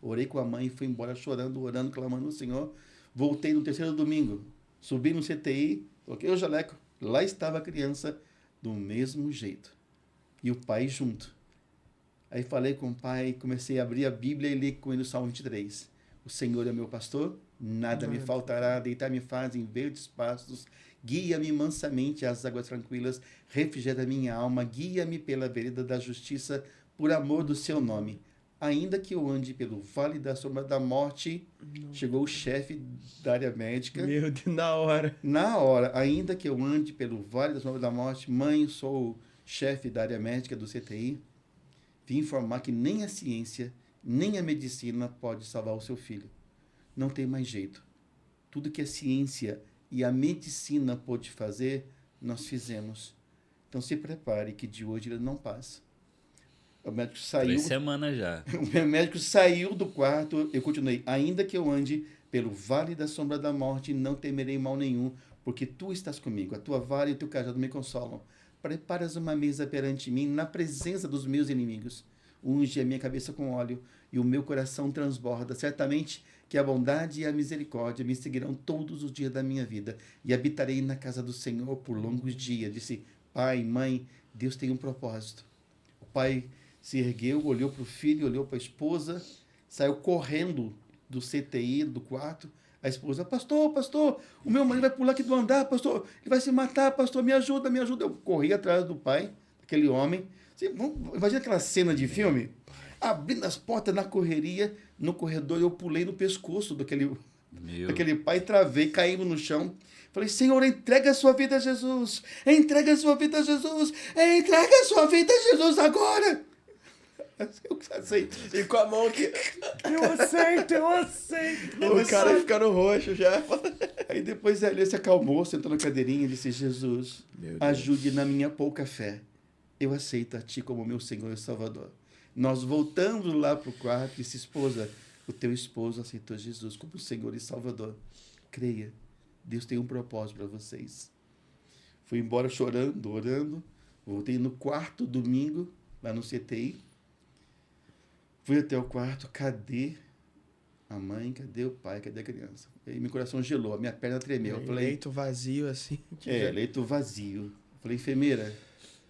Orei com a mãe e fui embora chorando, orando, clamando ao Senhor. Voltei no terceiro domingo. Subi no CTI, coloquei o jaleco. Lá estava a criança do mesmo jeito. E o pai junto. Aí falei com o pai, comecei a abrir a Bíblia e li com ele o Salmo 23. O Senhor é meu pastor, nada me faltará, deitar-me faz em verdes pastos, guia-me mansamente às águas tranquilas, refrigera minha alma, guia-me pela vereda da justiça, por amor do seu nome. Ainda que eu ande pelo vale da sombra da morte, chegou o chefe da área médica. Meu Deus, na hora. Na hora, ainda que eu ande pelo vale da sombra da morte, mãe, sou o chefe da área médica do CTI, vim informar que nem a ciência, nem a medicina pode salvar o seu filho. Não tem mais jeito. Tudo que a ciência e a medicina pôde fazer, nós fizemos. Então se prepare que de hoje ele não passa. O médico saiu. 3 semanas já. O médico saiu do quarto, eu continuei. Ainda que eu ande pelo vale da sombra da morte, não temerei mal nenhum, porque tu estás comigo. A tua vara e o teu cajado me consolam. Preparas uma mesa perante mim, na presença dos meus inimigos. Unge a minha cabeça com óleo, e o meu coração transborda. Certamente que a bondade e a misericórdia me seguirão todos os dias da minha vida, e habitarei na casa do Senhor por longos dias. Disse, pai, mãe, Deus tem um propósito. O pai se ergueu, olhou para o filho, olhou para a esposa, saiu correndo do CTI, do quarto. A esposa, pastor, o meu marido vai pular aqui do andar, pastor, ele vai se matar, pastor, me ajuda, me ajuda. Eu corri atrás do pai, aquele homem. Imagina aquela cena de filme? Abrindo as portas na correria, no corredor, eu pulei no pescoço daquele pai, travei, caímos no chão. Falei, Senhor, entrega a sua vida a Jesus, entrega a sua vida a Jesus, entrega a sua vida a Jesus agora. Eu aceito. E com a mão que... Eu aceito. O cara ficando roxo já. Aí depois ele se acalmou, sentou na cadeirinha e disse, Jesus, ajude na minha pouca fé. Eu aceito a ti como meu Senhor e Salvador. Nós voltamos lá para o quarto e disse, esposa, o teu esposo aceitou Jesus como Senhor e Salvador. Creia, Deus tem um propósito para vocês. Fui embora chorando, orando. Voltei no quarto domingo, lá no CTI. Fui até o quarto, cadê a mãe, cadê o pai, cadê a criança? Aí meu coração gelou, a minha perna tremeu. Eu falei, leito vazio assim. leito vazio. Eu falei, enfermeira,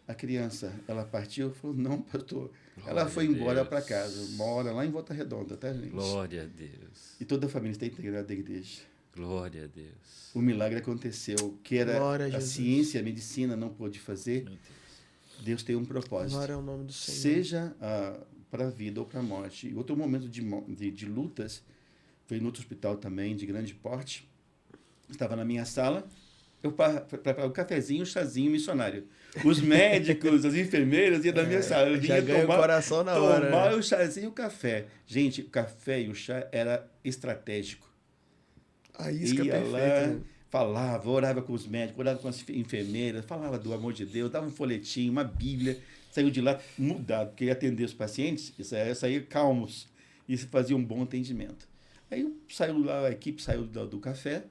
a criança, ela partiu? Falou, não, pastor. Ela foi embora para casa, mora lá em Volta Redonda, tá, gente? Glória a Deus. E toda a família está integrada à igreja. Glória a Deus. O milagre aconteceu, que era a ciência, a medicina não pôde fazer. Deus tem um propósito. Glória ao nome do Senhor. Seja para a vida ou para a morte. E outro momento de lutas, foi no outro hospital também, de grande porte. Estava na minha sala, eu preparava o cafezinho, o chazinho missionário. Os médicos, as enfermeiras iam da minha sala. Eu já ganha o coração na hora. Tomar o chazinho e o café. Gente, o café e o chá era estratégico. A isca ia perfeita. lá, Né? falava, orava com os médicos, orava com as enfermeiras, falava do amor de Deus, dava um folhetim, uma Bíblia, saiu de lá mudado, porque ia atender os pacientes, saía calmos e fazia um bom atendimento. Aí saiu lá, a equipe saiu do café,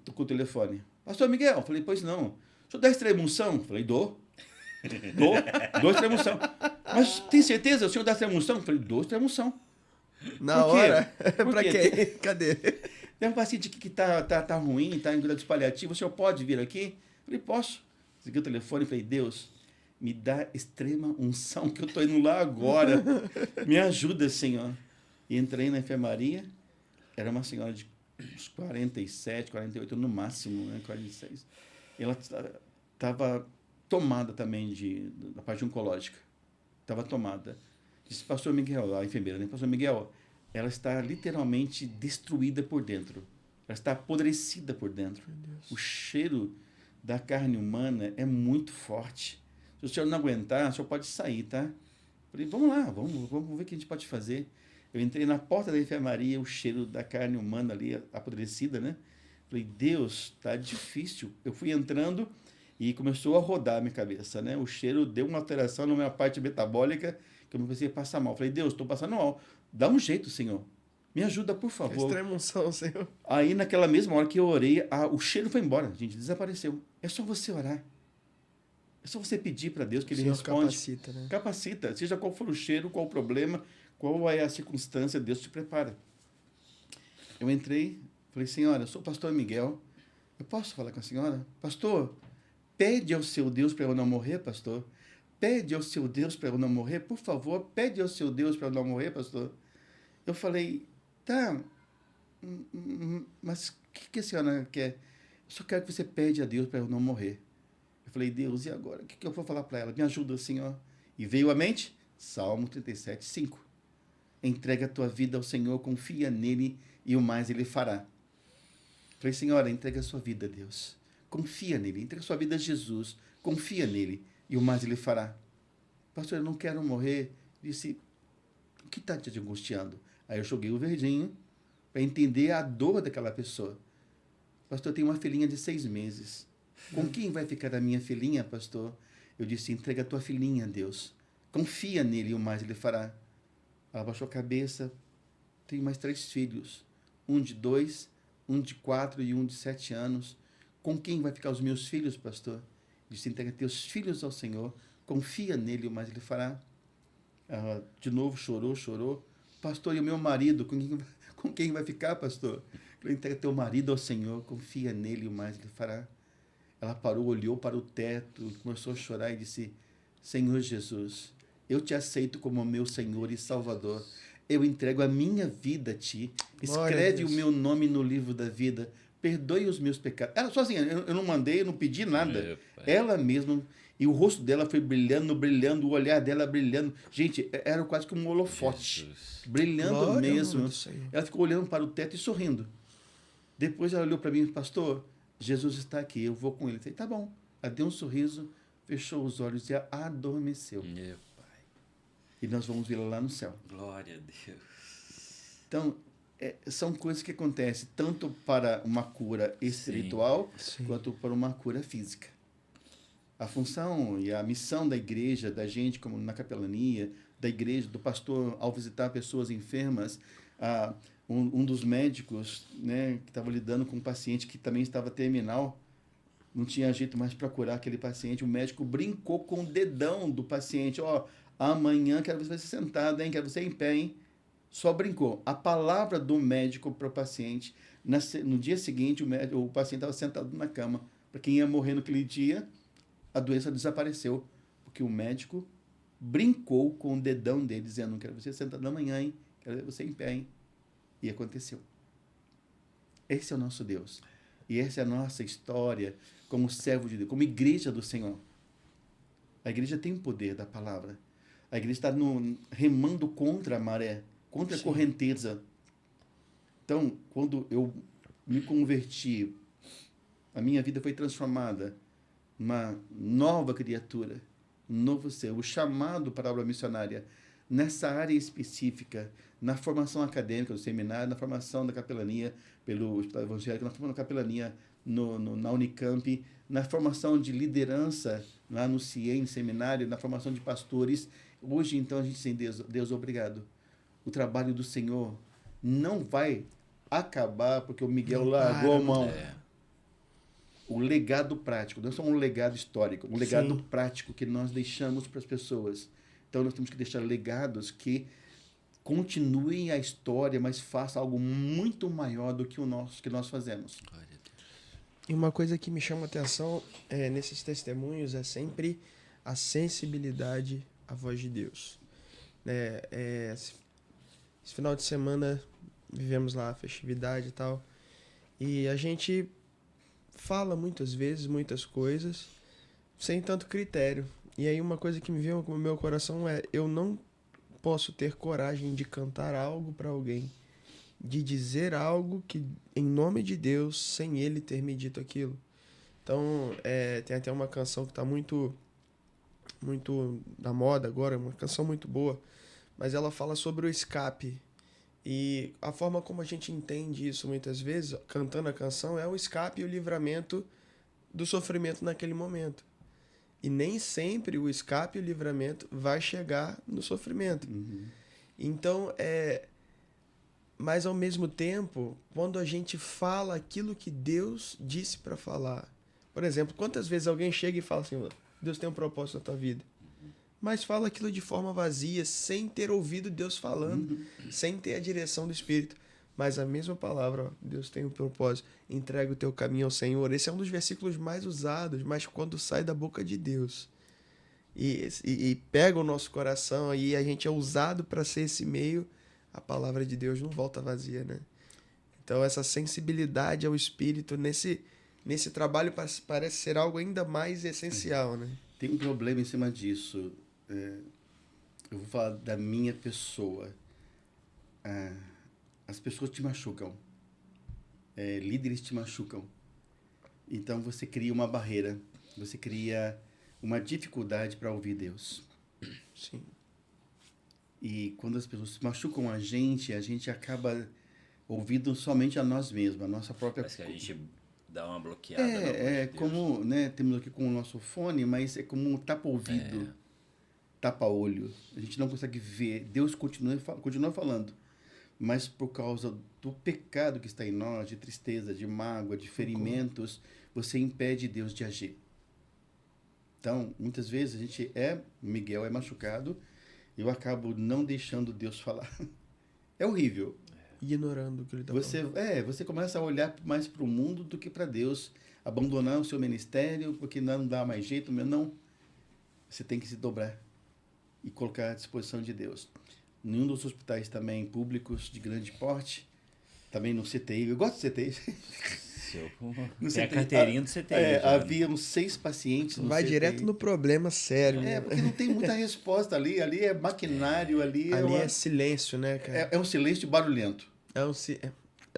tocou o telefone. Pastor Miguel, falei, pois não. O senhor dá extrema-unção? Falei, dou extrema-unção. Mas tem certeza? O senhor dá extrema-unção? Falei, dou extrema-unção. Na hora? Pra quê? Cadê? Tem um paciente aqui que tá ruim, tá em cuidados paliativos, o senhor pode vir aqui? Falei, posso. Segui o telefone e falei, Deus, me dá extrema unção, que eu tô indo lá agora. Me ajuda, Senhor. E entrei na enfermaria, era uma senhora de uns 47, 48 no máximo, né? 46. E ela estava tomada também da parte oncológica. Estava tomada. Disse, pastor Miguel, a enfermeira, né? Pastor Miguel, ela está literalmente destruída por dentro. Ela está apodrecida por dentro. O cheiro da carne humana é muito forte. Se o senhor não aguentar, o senhor pode sair, tá? Falei, vamos lá, vamos ver o que a gente pode fazer. Eu entrei na porta da enfermaria, o cheiro da carne humana ali, apodrecida, né? Falei, Deus, tá difícil. Eu fui entrando e começou a rodar a minha cabeça, né? O cheiro deu uma alteração na minha parte metabólica, que eu comecei a passar mal. Falei, Deus, estou passando mal. Dá um jeito, Senhor. Me ajuda, por favor. Extrema-unção, Senhor. Aí, naquela mesma hora que eu orei, o cheiro foi embora, gente, desapareceu. É só você orar. É só você pedir para Deus que Ele responde. Capacita, né? Capacita. Seja qual for o cheiro, qual o problema, Qual é a circunstância, Deus te prepara. Eu entrei, falei, senhora, eu sou o pastor Miguel, eu posso falar com a senhora? Pastor, pede ao seu Deus para eu não morrer, pastor. Pede ao seu Deus para eu não morrer, por favor, pede ao seu Deus para eu não morrer, pastor. Eu falei, tá, mas o que a senhora quer? Eu só quero que você pede a Deus para eu não morrer. Eu falei, Deus, e agora? O que eu vou falar para ela? Me ajuda, Senhor. E veio à mente, Salmo 37, 5. Entrega a tua vida ao Senhor, confia nele e o mais ele fará. Eu falei, senhora, entrega a sua vida a Deus. Confia nele, entrega a sua vida a Jesus. Confia nele e o mais ele fará. Pastor, eu não quero morrer. Disse, o que está te angustiando? Aí eu joguei o verdinho para entender a dor daquela pessoa. Pastor, eu tenho uma filhinha de 6 meses. Com quem vai ficar a minha filhinha, pastor? Eu disse, entrega a tua filhinha a Deus. Confia nele e o mais ele fará. Ela baixou a cabeça. Tenho mais 3 filhos. Um de 2, um de 4 e um de 7 anos. Com quem vai ficar os meus filhos, pastor? Disse, entrega teus filhos ao Senhor. Confia nele e o mais ele fará. Ela de novo chorou. Pastor, e o meu marido? Com quem vai ficar, pastor? Entrega teu marido ao Senhor. Confia nele e o mais ele fará. Ela parou, olhou para o teto, começou a chorar e disse, Senhor Jesus, eu te aceito como meu Senhor e Salvador. Eu entrego a minha vida a ti. Escreve o meu nome no livro da vida. Perdoe os meus pecados. Ela sozinha, eu não mandei, eu não pedi nada. Ela mesma, e o rosto dela foi brilhando, o olhar dela brilhando. Gente, era quase que um holofote. Jesus. Brilhando glória mesmo. Ela ficou olhando para o teto e sorrindo. Depois ela olhou para mim e disse, pastor, Jesus está aqui, eu vou com ele. Eu falei, tá bom. Ela deu um sorriso, fechou os olhos e adormeceu. Meu pai. E nós vamos vê-la lá no céu. Glória a Deus. Então, são coisas que acontecem tanto para uma cura espiritual sim. Quanto para uma cura física. A função e a missão da igreja, da gente, como na capelania, da igreja, do pastor, ao visitar pessoas enfermas, um dos médicos, né, que estava lidando com um paciente que também estava terminal, não tinha jeito mais para curar aquele paciente, o médico brincou com o dedão do paciente, amanhã quero você sentado, hein, quero você em pé, hein? Só brincou. A palavra do médico para o paciente, no dia seguinte o paciente estava sentado na cama. Para quem ia morrer naquele dia, a doença desapareceu, porque o médico brincou com o dedão dele, dizendo, quero você sentado amanhã, hein? Quero você em pé, hein? E aconteceu. Esse é o nosso Deus. E essa é a nossa história como servo de Deus, como igreja do Senhor. A igreja tem o poder da palavra. A igreja está remando contra a maré, contra a correnteza. Então, quando eu me converti, a minha vida foi transformada, uma nova criatura, um novo ser, o chamado para a obra missionária, nessa área específica, na formação acadêmica do seminário, na formação da capelania pelo Hospital Evangélico, na formação da capelania na Unicamp, na formação de liderança lá no CIEM, seminário, na formação de pastores. Hoje, então, a gente tem Deus, obrigado. O trabalho do Senhor não vai acabar porque o Miguel largou a mão. O legado prático, não é só um legado histórico, um legado prático que nós deixamos para as pessoas. Então, nós temos que deixar legados que continuem a história, mas façam algo muito maior do que que nós fazemos. E uma coisa que me chama a atenção nesses testemunhos é sempre a sensibilidade à voz de Deus. Esse final de semana vivemos lá a festividade e tal, e a gente fala muitas vezes muitas coisas sem tanto critério. E aí uma coisa que me veio no meu coração é, eu não posso ter coragem de cantar algo para alguém, de dizer algo que em nome de Deus, sem ele ter me dito aquilo. Então, tem até uma canção que está muito da moda agora, uma canção muito boa, mas ela fala sobre o escape. E a forma como a gente entende isso muitas vezes, cantando a canção, é o escape e o livramento do sofrimento naquele momento. E nem sempre o escape e o livramento vai chegar no sofrimento. Uhum. Então, mas ao mesmo tempo, quando a gente fala aquilo que Deus disse para falar. Por exemplo, quantas vezes alguém chega e fala assim, Deus tem um propósito na tua vida. mas fala aquilo de forma vazia, sem ter ouvido Deus falando, sem ter a direção do Espírito. Mas a mesma palavra, ó, Deus tem um propósito, entrega o teu caminho ao Senhor. Esse é um dos versículos mais usados, mas quando sai da boca de Deus e pega o nosso coração e a gente é usado para ser esse meio, a palavra de Deus não volta vazia, né? Então essa sensibilidade ao Espírito nesse trabalho parece ser algo ainda mais essencial, né? Tem um problema em cima disso. Eu vou falar da minha pessoa. As pessoas te machucam. Líderes te machucam. Então você cria uma barreira. Você cria uma dificuldade para ouvir Deus. Sim. E quando as pessoas machucam a gente acaba ouvindo somente a nós mesmos, a nossa própria... Parece que a gente dá uma bloqueada. na voz de Deus. Como, né, temos aqui com o nosso fone, mas é como um tapa-ouvido, tapa-olho. A gente não consegue ver. Deus continua falando. Mas por causa do pecado que está em nós, de tristeza, de mágoa, de ferimentos, você impede Deus de agir. Então, muitas vezes Miguel é machucado, eu acabo não deixando Deus falar. É horrível. Ignorando o que ele está falando. Você começa a olhar mais para o mundo do que para Deus, abandonar o seu ministério, porque não dá mais jeito, não. Você tem que se dobrar e colocar à disposição de Deus. Em um dos hospitais também públicos de grande porte, também no CTI, eu gosto de CTI. Tem a carteirinha do CTI. Havia uns 6 pacientes no Vai CTI. direto no problema sério. Porque não tem muita resposta ali. Ali é maquinário, ali é silêncio, né, cara? É um silêncio barulhento. É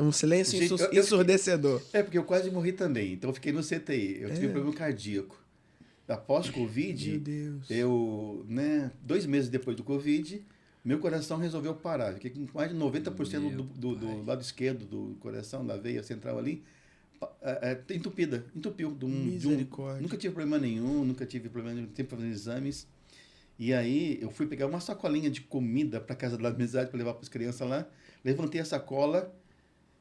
um silêncio Gente, ensurdecedor. Porque eu quase morri também. Então eu fiquei no CTI. Eu tive um problema cardíaco. Após Covid, Meu Deus. eu, 2 meses depois do Covid, meu coração resolveu parar. Fiquei com mais de 90% do lado esquerdo do coração, da veia central ali, entupiu. Misericórdia. Nunca tive problema nenhum, sempre fazendo exames. E aí eu fui pegar uma sacolinha de comida para casa da amizade para levar para as crianças lá. Levantei a sacola.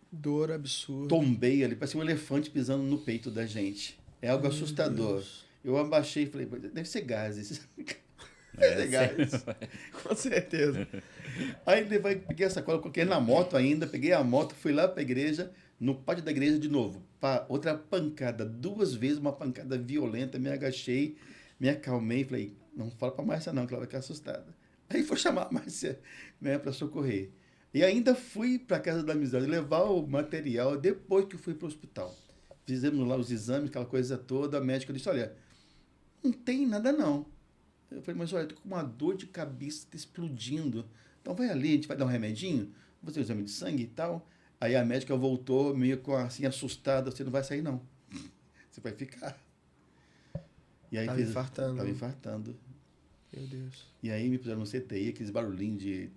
Dor absurda. Tombei ali, parecia um elefante pisando no peito da gente. É algo assustador. Deus. Eu abaixei e falei, deve ser gases. Deve ser gases. Com certeza. Aí peguei a sacola, coloquei na moto ainda, peguei a moto, fui lá para a igreja, no pátio da igreja de novo. Outra pancada, 2 vezes, uma pancada violenta, me agachei, me acalmei, falei, não fala para a Márcia não, que ela vai ficar assustada. Aí fui chamar a Márcia, para socorrer. E ainda fui para a casa da amizade levar o material depois que eu fui para o hospital. Fizemos lá os exames, aquela coisa toda, a médica disse, olha, não tem nada não. Eu falei, mas olha, eu tô com uma dor de cabeça, tá explodindo. Então vai ali, a gente vai dar um remedinho, vou fazer um exame de sangue e tal. Aí a médica voltou meio assim, assustada, você não vai sair não. Você vai ficar. E aí Tava infartando. Tava infartando. Meu Deus. E aí me puseram no CTI, aqueles barulhinhos de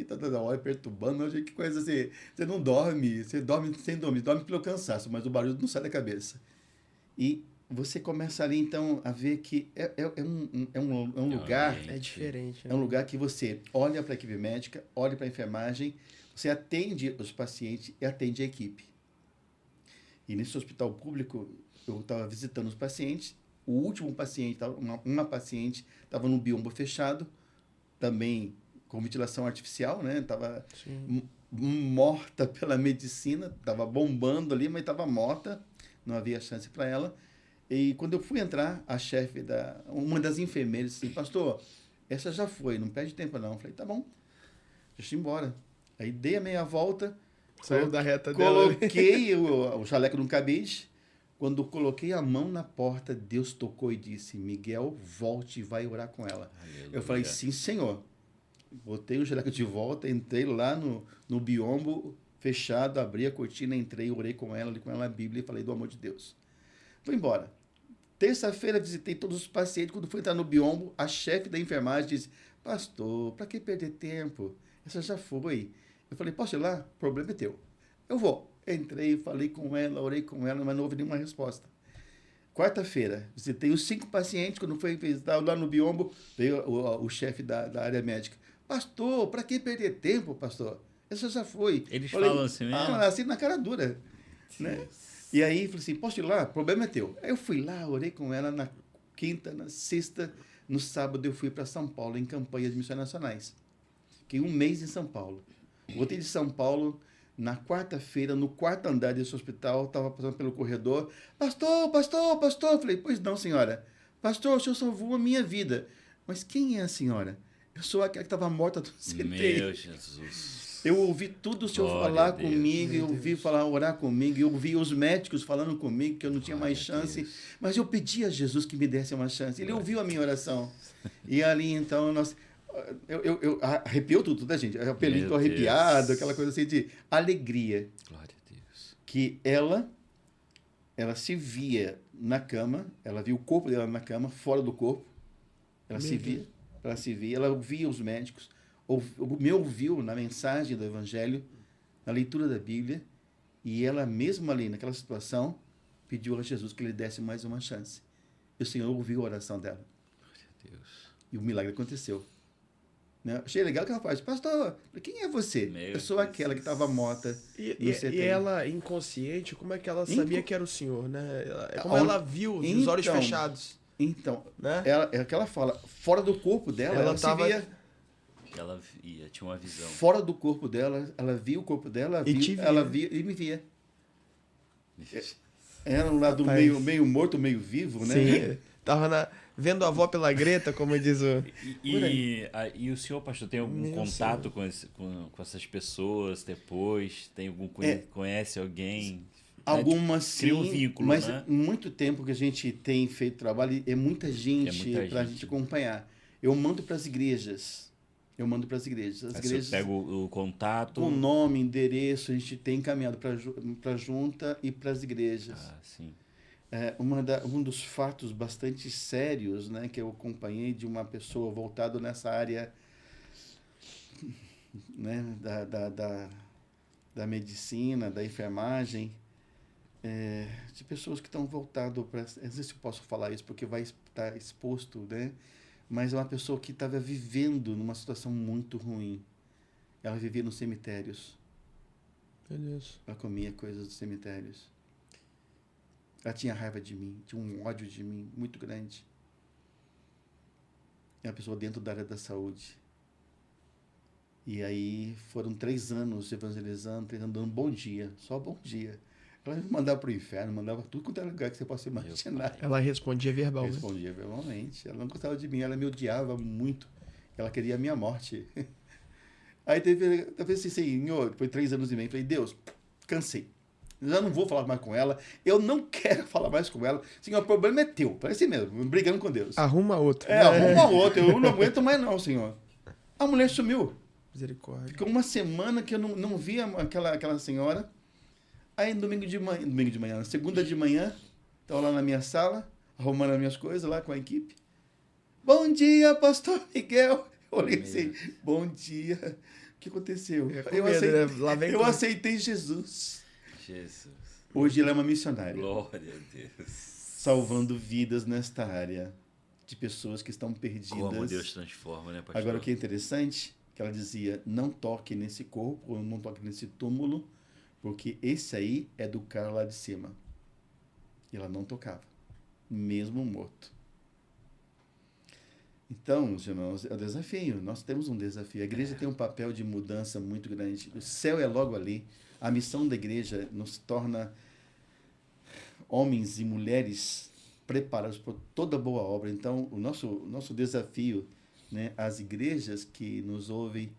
tá toda hora perturbando. Eu achei que coisa assim, você não dorme, você dorme sem dormir, dorme pelo cansaço, mas o barulho não sai da cabeça. E você começa ali, então, a ver que é um lugar... É diferente. Né? É um lugar que você olha para a equipe médica, olha para a enfermagem, você atende os pacientes e atende a equipe. E nesse hospital público, eu estava visitando os pacientes, o último paciente, uma paciente, estava num biombo fechado, também com ventilação artificial, né? Estava morta pela medicina, estava bombando ali, mas estava morta, não havia chance para ela. E quando eu fui entrar, a chefe, uma das enfermeiras, disse assim, pastor, essa já foi, não perde tempo não. Eu falei, tá bom, deixa eu ir embora. Aí dei a meia volta, saiu da reta dela. Coloquei o chaleco no cabide. Quando coloquei a mão na porta, Deus tocou e disse, Miguel, volte e vai orar com ela. Aleluia. Eu falei, sim, Senhor. Botei o chaleco de volta, entrei lá no biombo fechado, abri a cortina, entrei, orei com ela, li com ela a Bíblia e falei do amor de Deus. Fui embora. Terça-feira visitei todos os pacientes. Quando fui entrar no biombo, a chefe da enfermagem disse, pastor, para que perder tempo? Essa já foi. Eu falei, posso ir lá? O problema é teu. Eu vou. Entrei, falei com ela, orei com ela, mas não houve nenhuma resposta. Quarta-feira, visitei os 5 pacientes. Quando fui visitar lá no biombo, veio o chefe da área médica. Pastor, para que perder tempo, pastor? Essa já foi. Eles falam assim mesmo? Assim na cara dura. Né? E aí, falei assim, posso ir lá? O problema é teu. Aí eu fui lá, orei com ela na quinta, na sexta, No sábado eu fui para São Paulo em campanhas de missões nacionais. Fiquei um mês em São Paulo. Voltei de São Paulo na quarta-feira, no quarto andar desse hospital, estava passando pelo corredor. Pastor, pastor, pastor. Eu falei, pois não, senhora. Pastor, o senhor salvou a minha vida. Mas quem é a senhora? Eu sou aquela que estava morta do CT. Meu Jesus. Eu ouvi tudo o senhor Glória falar a Deus. comigo, eu Meu ouvi Deus. falar, orar comigo, eu ouvi os médicos falando comigo que eu não tinha Glória mais a chance, Deus. mas eu pedi a Jesus que me desse uma chance. Ele ouviu a minha oração. E ali, então, eu arrepiou tudo, né, gente? Eu pelinho Meu tô arrepiado, Deus. aquela coisa assim de alegria. Glória a Deus. Que ela se via na cama, ela via o corpo dela na cama, fora do corpo. Ela Meu se via, ela ouvia os médicos, me ouviu na mensagem do Evangelho, na leitura da Bíblia, e ela mesmo ali naquela situação pediu a Jesus que lhe desse mais uma chance. E o Senhor ouviu a oração dela. Glória a Deus. E o milagre aconteceu. Né? Achei legal que ela fala, pastor, quem é você? Meu Eu sou aquela que estava morta. E ela, inconsciente, como é que ela sabia que era o senhor, né? Como ela viu os olhos Então, fechados, Então, né? é que ela fala, fora do corpo dela, ela se via... Ela via, tinha uma visão. Fora do corpo dela, ela via o corpo dela, E te via. ela via e me via. Era um lado Rapaz. meio morto, meio vivo, né? Sim, tava vendo a avó pela Greta, como diz o... E o senhor, pastor, tem algum Meu contato com essas pessoas depois? Tem algum conhece alguém? Algumas Cria um sim, vínculo, mas né? muito tempo que a gente tem feito trabalho, é muita gente para a gente acompanhar. Eu mando para as igrejas. As Aí igrejas você pega o contato. com nome, endereço, a gente tem encaminhado para a junta e para as igrejas. Ah, sim. Um dos fatos bastante sérios, né, que eu acompanhei de uma pessoa voltada nessa área, né, da medicina, da enfermagem, de pessoas que estão voltadas para... Não sei se eu posso falar isso, porque vai estar exposto, né? Mas é uma pessoa que estava vivendo numa situação muito ruim. Ela vivia nos cemitérios. Meu Deus. Ela comia coisas dos cemitérios. Ela tinha raiva de mim, tinha um ódio de mim muito grande. É uma pessoa dentro da área da saúde. E aí foram 3 anos evangelizando, dando bom dia, só bom dia. Ela me mandava para o inferno, mandava tudo quanto era lugar que você possa imaginar. Ela respondia verbal, né? Respondia verbalmente. Ela não gostava de mim, ela me odiava muito. Ela queria a minha morte. Aí teve assim, Senhor, depois de 3 anos e meio, falei, Deus, cansei. Já não vou falar mais com ela. Eu não quero falar mais com ela. Senhor, o problema é teu. Parece assim mesmo, brigando com Deus. Arruma outro. Arruma outro. Eu não aguento mais não, Senhor. A mulher sumiu. Misericórdia. Ficou uma semana que eu não via aquela senhora. Aí domingo de manhã, segunda de manhã, estava lá na minha sala, arrumando as minhas coisas lá com a equipe. Bom dia, pastor Miguel. Eu olhei assim, bom dia. O que aconteceu? Eu aceitei Jesus. Jesus. Hoje ela é uma missionária. Glória a Deus. Salvando vidas nesta área de pessoas que estão perdidas. Como Deus transforma, né, pastor? Agora, o que é interessante, que ela dizia, não toque nesse corpo, não toque nesse túmulo, porque esse aí é do cara lá de cima. E ela não tocava, mesmo morto. Então, meus irmãos, é o desafio. Nós temos um desafio. A igreja tem um papel de mudança muito grande. O céu é logo ali. A missão da igreja nos torna homens e mulheres preparados para toda boa obra. Então, o nosso desafio, né, as igrejas que nos ouvem,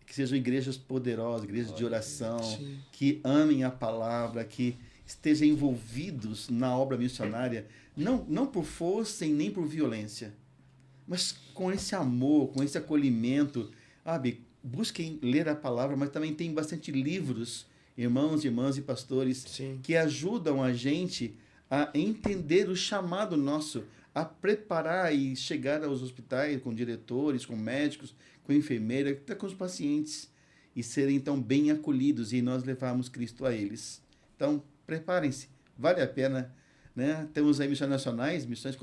que sejam igrejas poderosas, igrejas de oração, Sim. que amem a palavra, que estejam envolvidos na obra missionária, não por força e nem por violência, mas com esse amor, com esse acolhimento. Busquem ler a palavra, mas também tem bastante livros, irmãos, irmãs e pastores, Sim. que ajudam a gente a entender o chamado nosso, a preparar e chegar aos hospitais com diretores, com médicos, com enfermeira, até com os pacientes, e serem então bem acolhidos e nós levarmos Cristo a eles. Então, preparem-se, vale a pena, né? Temos aí missões nacionais, missões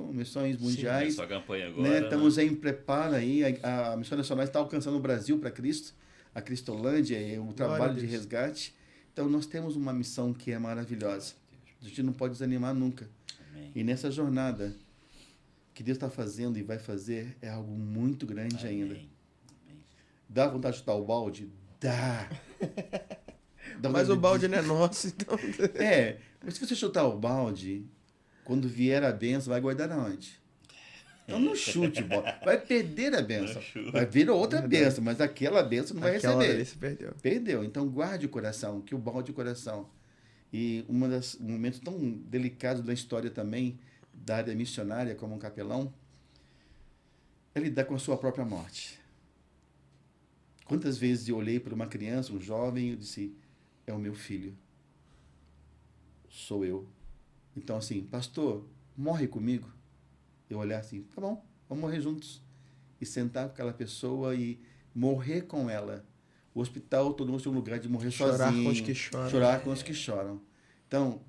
mundiais. Sim, a campanha agora, né? Estamos aí em preparo aí, a Missão Nacional está alcançando o Brasil para Cristo, a Cristolândia, o trabalho de resgate. Então, nós temos uma missão que é maravilhosa. A gente não pode desanimar nunca. Amém. E nessa jornada, que Deus está fazendo e vai fazer é algo muito grande ainda. Amém. Dá vontade de chutar o balde? Dá. Dá Mas vontade o de- balde não é nosso, então. Mas se você chutar o balde, quando vier a benção, vai guardar aonde? Então não chute o balde. Vai perder a benção. Vai vir outra benção, mas aquela benção não vai Aquela hora receber. ali se perdeu. Perdeu. Então guarde o coração, que o balde é o coração. E um momentos tão delicados da história também, da área missionária, como um capelão, é lidar com a sua própria morte. Quantas vezes eu olhei para uma criança, um jovem, e eu disse, é o meu filho. Sou eu. Então, assim, pastor, morre comigo. Eu olhar assim, tá bom, vamos morrer juntos. E sentar com aquela pessoa e morrer com ela. O hospital, todo mundo tem um lugar de morrer Chorar sozinho. com os que choram. Chorar com os que choram. Então,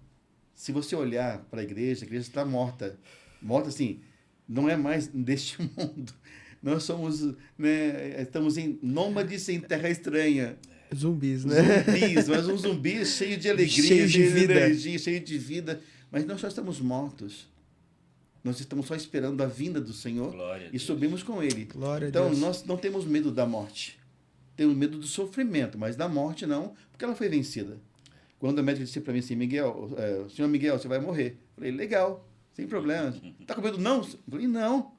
se você olhar para a igreja está morta. Morta, assim, não é mais deste mundo. Nós somos, né, estamos em nômades em terra estranha. Zumbis, né? Zumbis, mas um zumbi cheio de alegria, Cheio de vida. energia, cheio de vida. Mas nós só estamos mortos. Nós estamos só esperando a vinda do Senhor Glória a e Deus. subimos com Ele. Glória a Então, Deus. nós não temos medo da morte. Temos medo do sofrimento, mas da morte não, porque ela foi vencida. Quando a médica disse para mim assim, Miguel, senhor Miguel, você vai morrer. Eu falei, legal, sem problemas. Tá com medo? Não. Eu falei, não.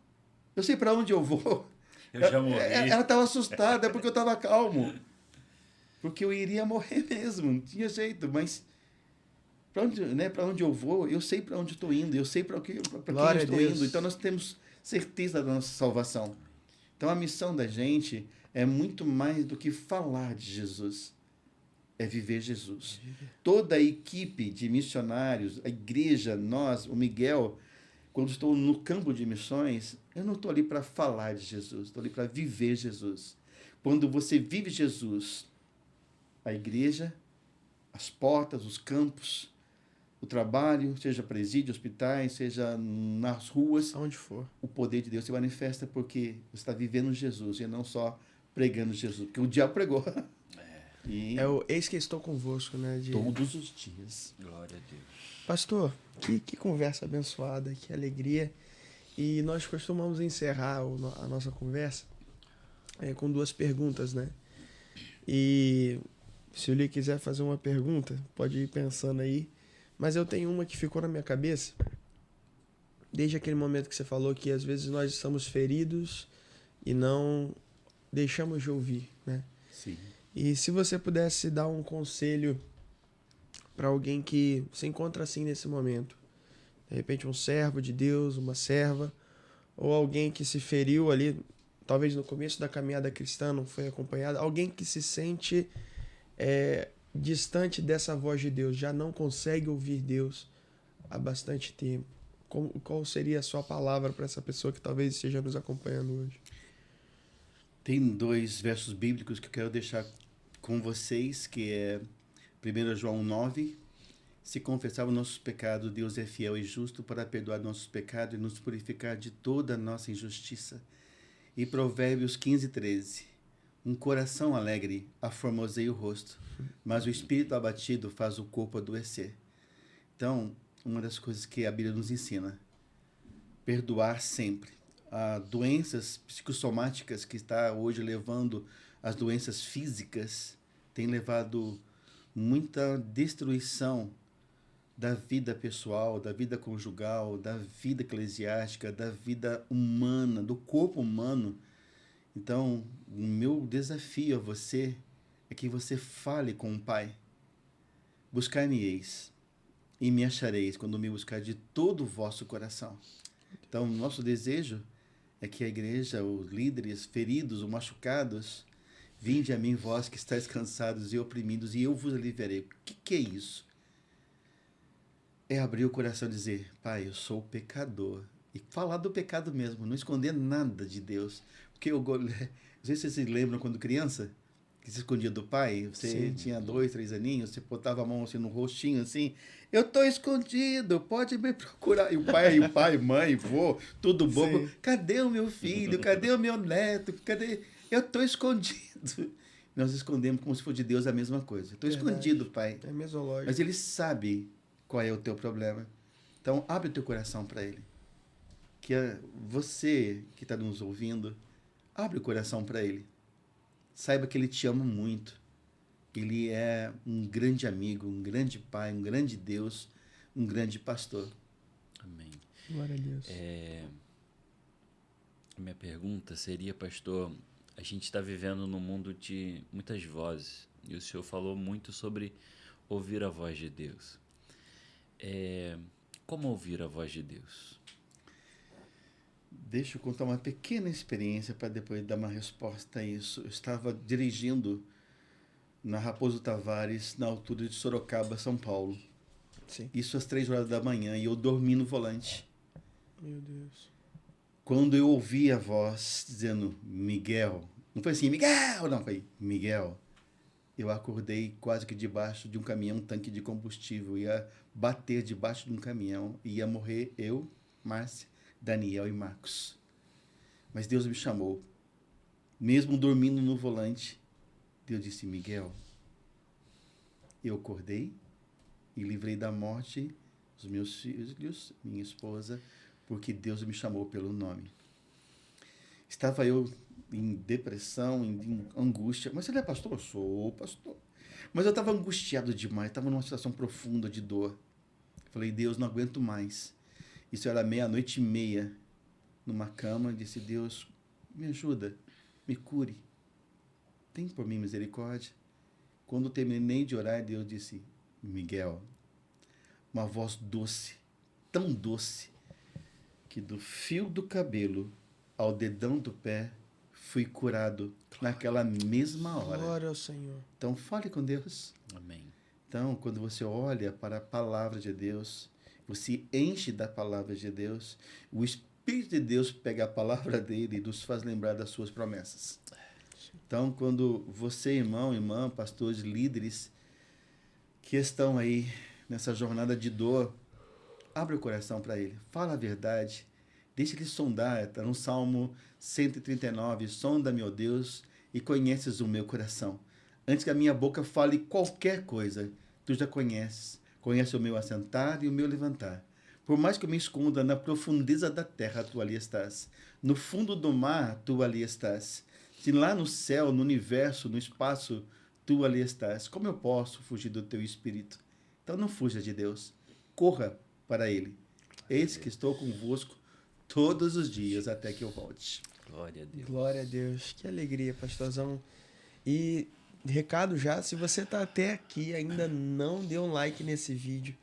Eu sei para onde eu vou. Eu já morri. Ela estava assustada porque eu estava calmo. Porque eu iria morrer mesmo, não tinha jeito. Mas para onde eu vou, eu sei para onde estou indo, eu sei para quem eu Glória a estou Deus. indo. Então nós temos certeza da nossa salvação. Então a missão da gente é muito mais do que falar de Jesus. É viver Jesus. Toda a equipe de missionários, a igreja, nós, o Miguel, quando estou no campo de missões, eu não estou ali para falar de Jesus, estou ali para viver Jesus. Quando você vive Jesus, a igreja, as portas, os campos, o trabalho, seja presídio, hospitais, seja nas ruas, Aonde for. o poder de Deus se manifesta porque você está vivendo Jesus e não só pregando Jesus, porque o diabo pregou. E É o eis que estou convosco, né? todos os dias. Glória a Deus. Pastor, que conversa abençoada, que alegria. E nós costumamos encerrar a nossa conversa com 2 perguntas, né? E se o Lee quiser fazer uma pergunta, pode ir pensando aí. Mas eu tenho uma que ficou na minha cabeça. Desde aquele momento que você falou que às vezes nós estamos feridos e não deixamos de ouvir, né? Sim. E se você pudesse dar um conselho para alguém que se encontra assim nesse momento, de repente um servo de Deus, uma serva, ou alguém que se feriu ali, talvez no começo da caminhada cristã, não foi acompanhado, alguém que se sente distante dessa voz de Deus, já não consegue ouvir Deus há bastante tempo. Qual seria a sua palavra para essa pessoa que talvez esteja nos acompanhando hoje? Tem 2 versos bíblicos que eu quero deixar com vocês, que é 1 João 9. Se confessarmos nossos pecados, Deus é fiel e justo para perdoar nossos pecados e nos purificar de toda a nossa injustiça. E Provérbios 15:13. Um coração alegre aformoseia o rosto, mas o espírito abatido faz o corpo adoecer. Então, uma das coisas que a Bíblia nos ensina, perdoar sempre. Doenças psicossomáticas que está hoje levando as doenças físicas, tem levado muita destruição da vida pessoal, da vida conjugal, da vida eclesiástica, da vida humana, do corpo humano. Então, o meu desafio a você é que você fale com o Pai. Buscar-me-eis e me achareis quando me buscar de todo o vosso coração. Então, nosso desejo é que a igreja, os líderes feridos ou machucados, vinde a mim vós que estáis cansados e oprimidos e eu vos aliviarei. O que é isso? É abrir o coração e dizer, Pai, eu sou pecador. E falar do pecado mesmo, não esconder nada de Deus. Porque não sei se vocês se lembram quando criança, que se escondia do pai, você Sim. tinha 2, 3 aninhos, você botava a mão assim no rostinho, assim, eu tô escondido, pode me procurar. E o pai, mãe, vô, tudo bobo. Sim. Cadê o meu filho? Cadê o meu neto? Cadê? Eu tô escondido. Nós escondemos como se fosse de Deus a mesma coisa. Estou Verdade. escondido, pai. É mesológico. Mas ele sabe qual é o teu problema. Então, abre o teu coração para ele. que você que está nos ouvindo, abre o coração para Ele. Saiba que Ele te ama muito. Ele é um grande amigo, um grande pai, um grande Deus, um grande pastor. Amém. Glória a Deus. Minha pergunta seria, pastor, a gente está vivendo num mundo de muitas vozes, e o senhor falou muito sobre ouvir a voz de Deus. Como ouvir a voz de Deus? Deixa eu contar uma pequena experiência para depois dar uma resposta a isso. Eu estava dirigindo na Raposo Tavares, na altura de Sorocaba, São Paulo. Sim. Isso às 3 horas da manhã, e eu dormi no volante. Meu Deus. Quando eu ouvi a voz dizendo Miguel, não foi assim, Miguel, não, foi Miguel. Eu acordei quase que debaixo de um caminhão, um tanque de combustível, ia bater debaixo de um caminhão, ia morrer eu, Márcia, Daniel e Marcos. Mas Deus me chamou, mesmo dormindo no volante. Deus disse, Miguel, eu acordei e livrei da morte os meus filhos, minha esposa, porque Deus me chamou pelo nome. Estava eu em depressão, em angústia. Mas você não é pastor? Eu sou pastor. Mas eu estava angustiado demais, estava numa situação profunda de dor. Falei, Deus, não aguento mais. Isso era 00:30, numa cama. Disse, Deus, me ajuda, me cure. Tem por mim misericórdia. Quando terminei de orar, Deus disse, Miguel, uma voz doce, tão doce, que do fio do cabelo ao dedão do pé fui curado naquela mesma hora. Glória ao Senhor. Então, fale com Deus. Amém. Então, quando você olha para a palavra de Deus, você enche da palavra de Deus, o Espírito de Deus pega a palavra dele e nos faz lembrar das suas promessas. Então, quando você, irmão, irmã, pastores, líderes, que estão aí nessa jornada de dor, abre o coração para ele, fala a verdade, deixa ele sondar. Está no Salmo 139, sonda-me, ó Deus, e conheces o meu coração. Antes que a minha boca fale qualquer coisa, tu já conheces. Conhece o meu assentar e o meu levantar. Por mais que eu me esconda na profundeza da terra, tu ali estás. No fundo do mar, tu ali estás. Se lá no céu, no universo, no espaço, tu ali estás. Como eu posso fugir do teu espírito? Então não fuja de Deus. Corra para Ele. Eis que estou convosco todos os dias até que eu volte. Glória a Deus. Glória a Deus. Que alegria, pastorzão. E recado já, se você tá até aqui e ainda não deu um like nesse vídeo,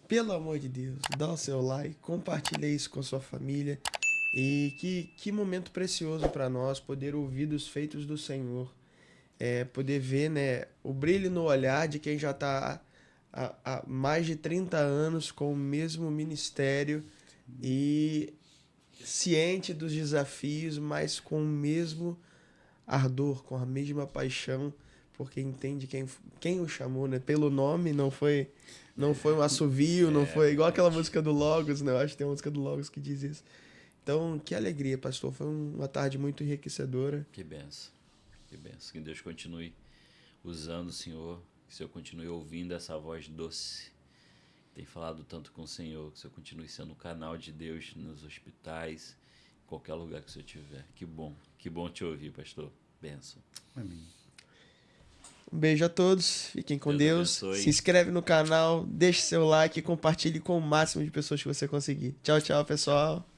pelo amor de Deus, dá o seu like, compartilha isso com sua família. E que momento precioso para nós poder ouvir dos feitos do Senhor. Poder ver, né, o brilho no olhar de quem já está há mais de 30 anos com o mesmo ministério e ciente dos desafios, mas com o mesmo ardor, com a mesma paixão, porque entende quem o chamou, né? Pelo nome, não foi um assovio, não foi igual aquela música do Logos, né? Eu acho que tem uma música do Logos que diz isso. Então, que alegria, pastor. Foi uma tarde muito enriquecedora. Que benção. Que benção. Que Deus continue usando o Senhor, que o Senhor continue ouvindo essa voz doce. Tem falado tanto com o Senhor, que o Senhor continue sendo o canal de Deus nos hospitais, em qualquer lugar que o Senhor estiver. Que bom te ouvir, pastor. Benção. Amém. Um beijo a todos, fiquem com Deus. Abençoe. Se inscreve no canal, deixe seu like e compartilhe com o máximo de pessoas que você conseguir. Tchau, tchau, pessoal.